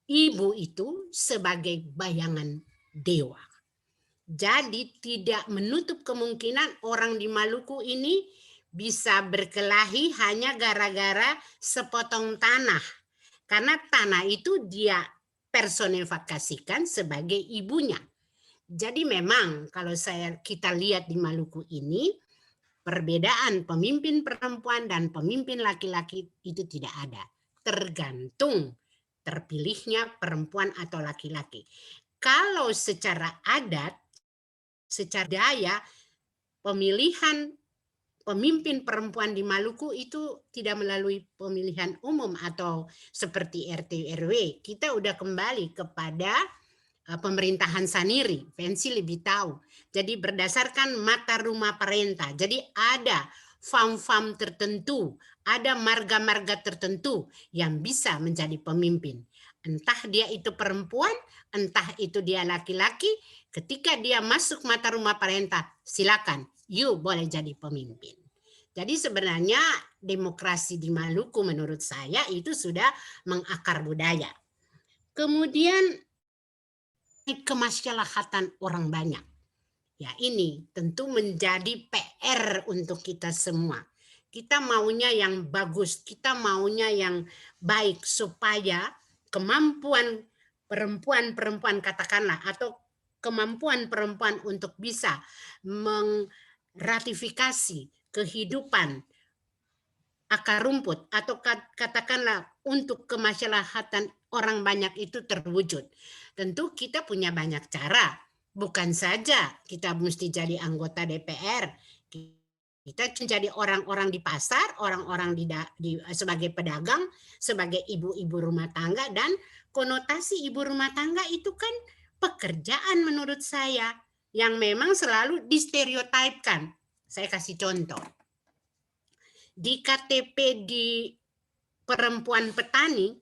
ibu itu sebagai bayangan dewa. Jadi tidak menutup kemungkinan orang di Maluku ini bisa berkelahi hanya gara-gara sepotong tanah. Karena tanah itu dia personifikasikan sebagai ibunya. Jadi memang kalau kita lihat di Maluku ini, perbedaan pemimpin perempuan dan pemimpin laki-laki itu tidak ada. Tergantung terpilihnya perempuan atau laki-laki. Kalau secara adat, secara daya, pemilihan pemimpin perempuan di Maluku itu tidak melalui pemilihan umum atau seperti RT RW. Kita udah kembali kepada pemerintahan Saniri. Fancy lebih tahu. Jadi berdasarkan mata rumah parenta. Jadi ada fam-fam tertentu, ada marga-marga tertentu yang bisa menjadi pemimpin. Entah dia itu perempuan, entah itu dia laki-laki, ketika dia masuk mata rumah parenta, silakan, you boleh jadi pemimpin. Jadi sebenarnya demokrasi di Maluku menurut saya itu sudah mengakar budaya. Kemudian kemaslahatan orang banyak. Ya ini tentu menjadi PR untuk kita semua. Kita maunya yang bagus, kita maunya yang baik supaya kemampuan perempuan katakanlah atau kemampuan perempuan untuk bisa meratifikasi kehidupan akar rumput atau katakanlah untuk kemaslahatan orang banyak itu terwujud. Tentu kita punya banyak cara. Bukan saja kita mesti jadi anggota DPR. Kita jadi orang-orang di pasar, orang-orang sebagai pedagang, sebagai ibu-ibu rumah tangga, dan konotasi ibu rumah tangga itu kan pekerjaan menurut saya yang memang selalu distereotipkan. Saya kasih contoh. Di KTP di perempuan petani,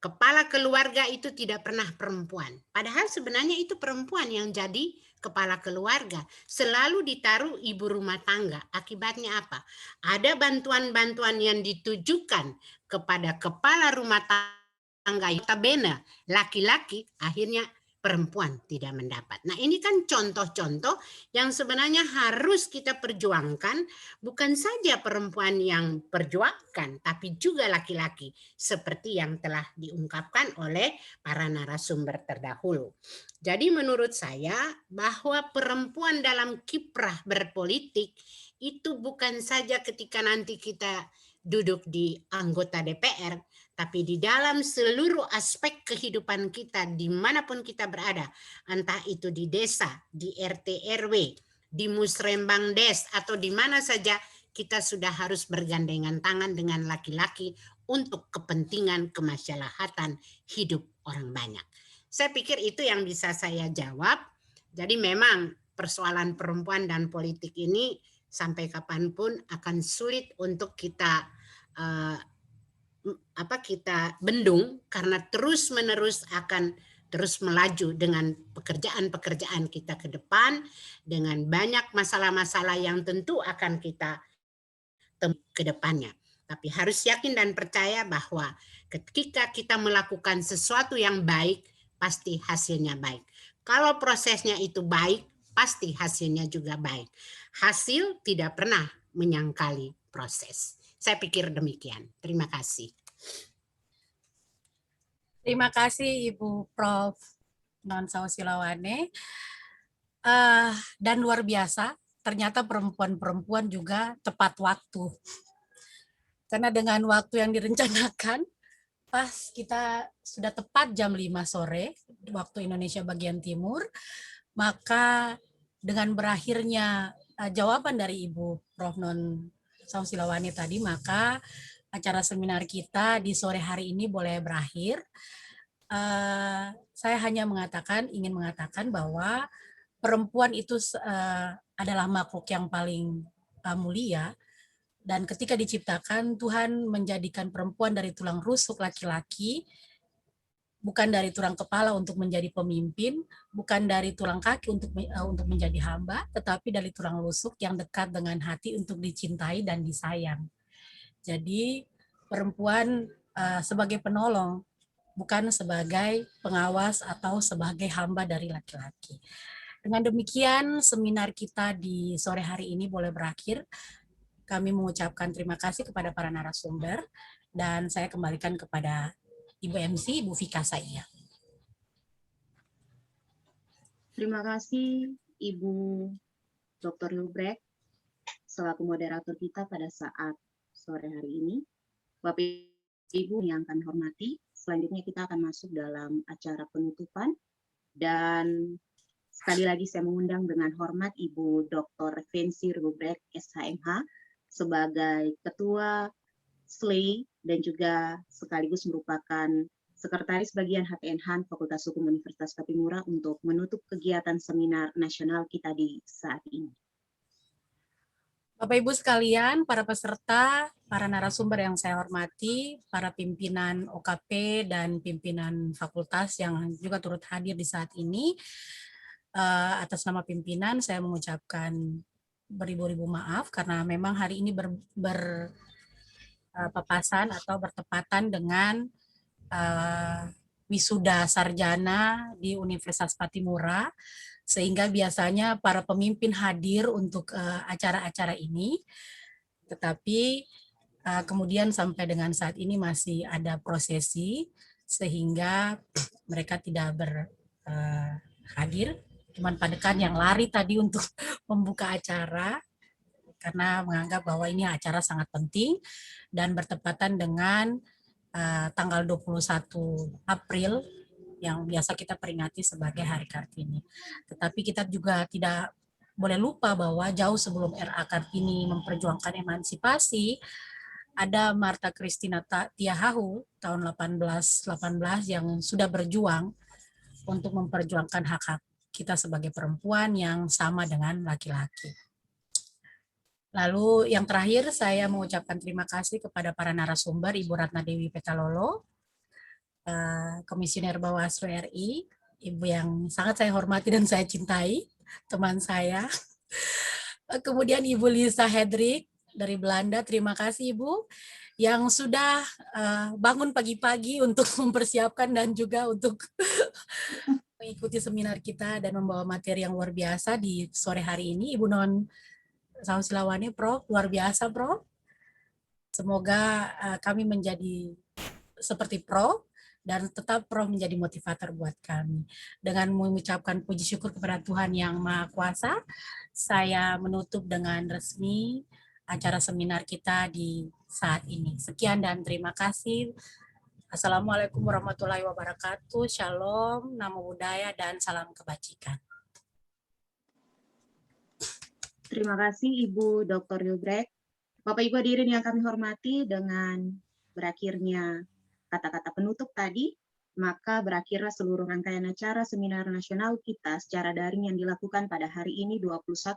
kepala keluarga itu tidak pernah perempuan. Padahal sebenarnya itu perempuan yang jadi kepala keluarga, selalu ditaruh ibu rumah tangga. Akibatnya apa? Ada bantuan-bantuan yang ditujukan kepada kepala rumah tangga, notabene laki-laki, akhirnya perempuan tidak mendapat. Nah, ini kan contoh-contoh yang sebenarnya harus kita perjuangkan, bukan saja perempuan yang perjuangkan, tapi juga laki-laki, seperti yang telah diungkapkan oleh para narasumber terdahulu. Jadi menurut saya bahwa perempuan dalam kiprah berpolitik itu bukan saja ketika nanti kita duduk di anggota DPR, tapi di dalam seluruh aspek kehidupan kita dimanapun kita berada, entah itu di desa, di RT RW, di musrembang des, atau di mana saja, kita sudah harus bergandengan tangan dengan laki-laki untuk kepentingan kemaslahatan hidup orang banyak. Saya pikir itu yang bisa saya jawab. Jadi memang persoalan perempuan dan politik ini sampai kapanpun akan sulit untuk kita kita bendung, karena terus-menerus akan terus melaju dengan pekerjaan-pekerjaan kita ke depan, dengan banyak masalah-masalah yang tentu akan kita temui ke depannya. Tapi harus yakin dan percaya bahwa ketika kita melakukan sesuatu yang baik, pasti hasilnya baik. Kalau prosesnya itu baik, pasti hasilnya juga baik. Hasil tidak pernah menyangkali proses. Saya pikir demikian. Terima kasih. Terima kasih Ibu Prof. Non Sausilawane. Dan luar biasa, ternyata perempuan-perempuan juga tepat waktu. Karena dengan waktu yang direncanakan, pas kita sudah tepat jam 5 sore, waktu Indonesia bagian timur, maka dengan berakhirnya jawaban dari Ibu Prof. Non Sausilawane tadi, maka acara seminar kita di sore hari ini boleh berakhir. Saya hanya ingin mengatakan bahwa perempuan itu adalah makhluk yang paling mulia, dan ketika diciptakan Tuhan menjadikan perempuan dari tulang rusuk laki-laki, bukan dari tulang kepala untuk menjadi pemimpin, bukan dari tulang kaki untuk menjadi hamba, tetapi dari tulang rusuk yang dekat dengan hati untuk dicintai dan disayang. Jadi perempuan sebagai penolong, bukan sebagai pengawas atau sebagai hamba dari laki-laki. Dengan demikian seminar kita di sore hari ini boleh berakhir. Kami mengucapkan terima kasih kepada para narasumber, dan saya kembalikan kepada Ibu MC, Ibu Vika Saia. Terima kasih Ibu Dr. Lubrek selaku moderator kita pada saat sore hari ini. Bapak Ibu yang kami hormati, selanjutnya kita akan masuk dalam acara penutupan, dan sekali lagi saya mengundang dengan hormat Ibu Dr. Fensi Lubrek SHMH sebagai Ketua SLEI dan juga sekaligus merupakan Sekretaris Bagian HTN Fakultas Hukum Universitas Patimura untuk menutup kegiatan seminar nasional kita di saat ini. Bapak Ibu sekalian, para peserta, para narasumber yang saya hormati, para pimpinan OKP dan pimpinan fakultas yang juga turut hadir di saat ini, atas nama pimpinan saya mengucapkan beribu-ribu maaf karena memang hari ini berpapasan atau bertepatan dengan wisuda sarjana di Universitas Patimura, sehingga biasanya para pemimpin hadir untuk acara-acara ini, tetapi kemudian sampai dengan saat ini masih ada prosesi, sehingga mereka tidak hadir. Cuman Pak Dekan yang lari tadi untuk membuka acara, karena menganggap bahwa ini acara sangat penting dan bertepatan dengan tanggal 21 April yang biasa kita peringati sebagai Hari Kartini. Tetapi kita juga tidak boleh lupa bahwa jauh sebelum RA Kartini memperjuangkan emansipasi, ada Martha Christina Tiahahu tahun 1818 yang sudah berjuang untuk memperjuangkan hak-hak kita sebagai perempuan yang sama dengan laki-laki. Lalu yang terakhir saya mengucapkan terima kasih kepada para narasumber, Ibu Ratna Dewi Petalolo, Komisioner Bawaslu RI, Ibu yang sangat saya hormati dan saya cintai, teman saya. Kemudian Ibu Lisa Hedrick dari Belanda, terima kasih Ibu yang sudah bangun pagi-pagi untuk mempersiapkan dan juga untuk mengikuti seminar kita dan membawa materi yang luar biasa di sore hari ini. Ibu Non Sausilawani, Prof, luar biasa Prof. Semoga kami menjadi seperti Prof dan tetap Prof menjadi motivator buat kami. Dengan mengucapkan puji syukur kepada Tuhan Yang Maha Kuasa, saya menutup dengan resmi acara seminar kita di saat ini. Sekian dan terima kasih. Assalamualaikum warahmatullahi wabarakatuh. Shalom, namo buddhaya, dan salam kebajikan. Terima kasih Ibu Dr. Yubrek. Bapak Ibu hadirin yang kami hormati, dengan berakhirnya kata-kata penutup tadi, maka berakhirlah seluruh rangkaian acara seminar nasional kita secara daring yang dilakukan pada hari ini 21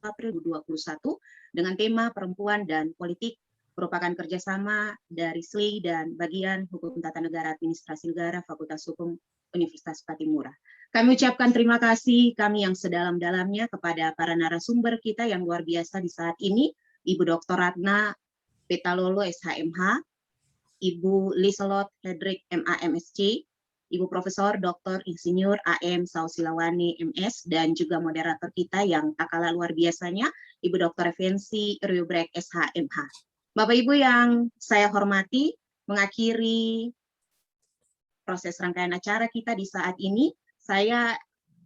April 2021 dengan tema Perempuan dan Politik, merupakan kerjasama dari SLI dan Bagian Hukum Tata Negara Administrasi Negara Fakultas Hukum Universitas Patimura. Kami ucapkan terima kasih kami yang sedalam-dalamnya kepada para narasumber kita yang luar biasa di saat ini, Ibu Dr. Ratna Petalolo SHMH, Ibu Liselot Hedrick MAMSC, Ibu Profesor Dr. Insinyur AM Sausilawani MS, dan juga moderator kita yang tak kalah luar biasanya, Ibu Dr. Fancy Ryubrek SHMH. Bapak Ibu yang saya hormati, mengakhiri proses rangkaian acara kita di saat ini,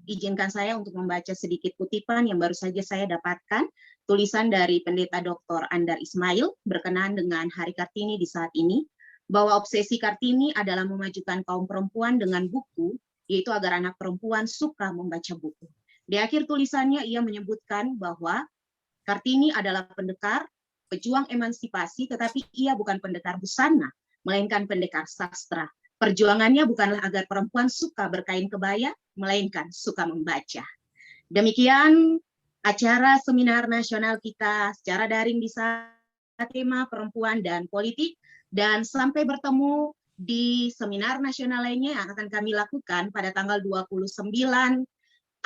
izinkan saya untuk membaca sedikit kutipan yang baru saja saya dapatkan, tulisan dari Pendeta Dr. Andar Ismail berkenaan dengan Hari Kartini di saat ini, bahwa obsesi Kartini adalah memajukan kaum perempuan dengan buku, yaitu agar anak perempuan suka membaca buku. Di akhir tulisannya ia menyebutkan bahwa Kartini adalah pendekar, pejuang emansipasi, tetapi ia bukan pendekar busana, melainkan pendekar sastra. Perjuangannya bukanlah agar perempuan suka berkain kebaya, melainkan suka membaca. Demikian acara seminar nasional kita secara daring di saat tema Perempuan dan Politik, dan sampai bertemu di seminar nasional lainnya yang akan kami lakukan pada tanggal 29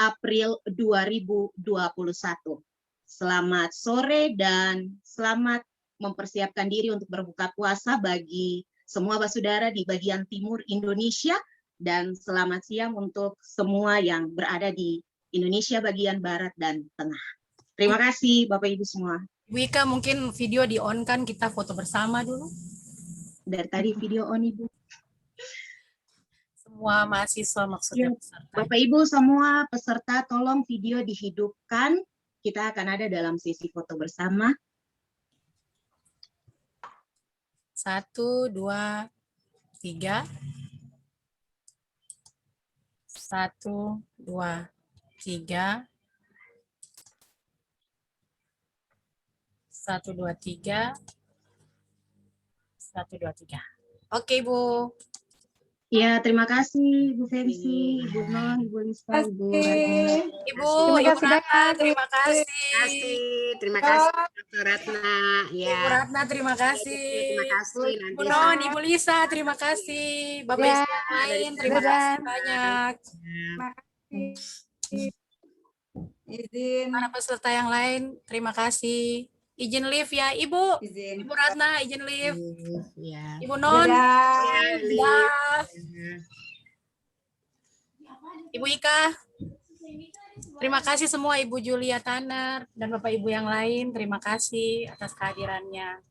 April 2021. Selamat sore dan selamat mempersiapkan diri untuk berbuka puasa bagi semua basudara di bagian timur Indonesia, dan selamat siang untuk semua yang berada di Indonesia bagian barat dan tengah. Terima kasih Bapak Ibu semua. Ibu Ika, mungkin video di-on-kan, kita foto bersama dulu. Dari tadi video on Ibu. Semua mahasiswa maksudnya Ya, peserta. Bapak Ibu semua peserta, tolong video dihidupkan. Kita akan ada dalam sesi foto bersama. 1, 2, 3. 1, 2, 3. 1, 2, 3. 1, 2, 3. Oke, Bu. Ya, terima kasih Ibu Fancy, Ibu Non, Ibu Lisa, Ibu Ratna. Ibu Terima kasih Ratna, banyak. terima kasih. Terima kasih Dr. Ratna. Ya. Ibu Ratna, terima kasih. Terima kasih. Nanti Ibu Non, Ibu Lisa, terima kasih. Bapak Ya. Ibu yang lain, terima Dadah. kasih banyak. Izin. Para peserta yang lain, terima kasih. Izin live ya, Ibu. Izin. Ibu Ratna, izin live. Ya. Ibu Non, Dadah. dah. Ibu Ika, terima kasih semua, Ibu Julia Tanner dan Bapak Ibu yang lain, terima kasih atas kehadirannya.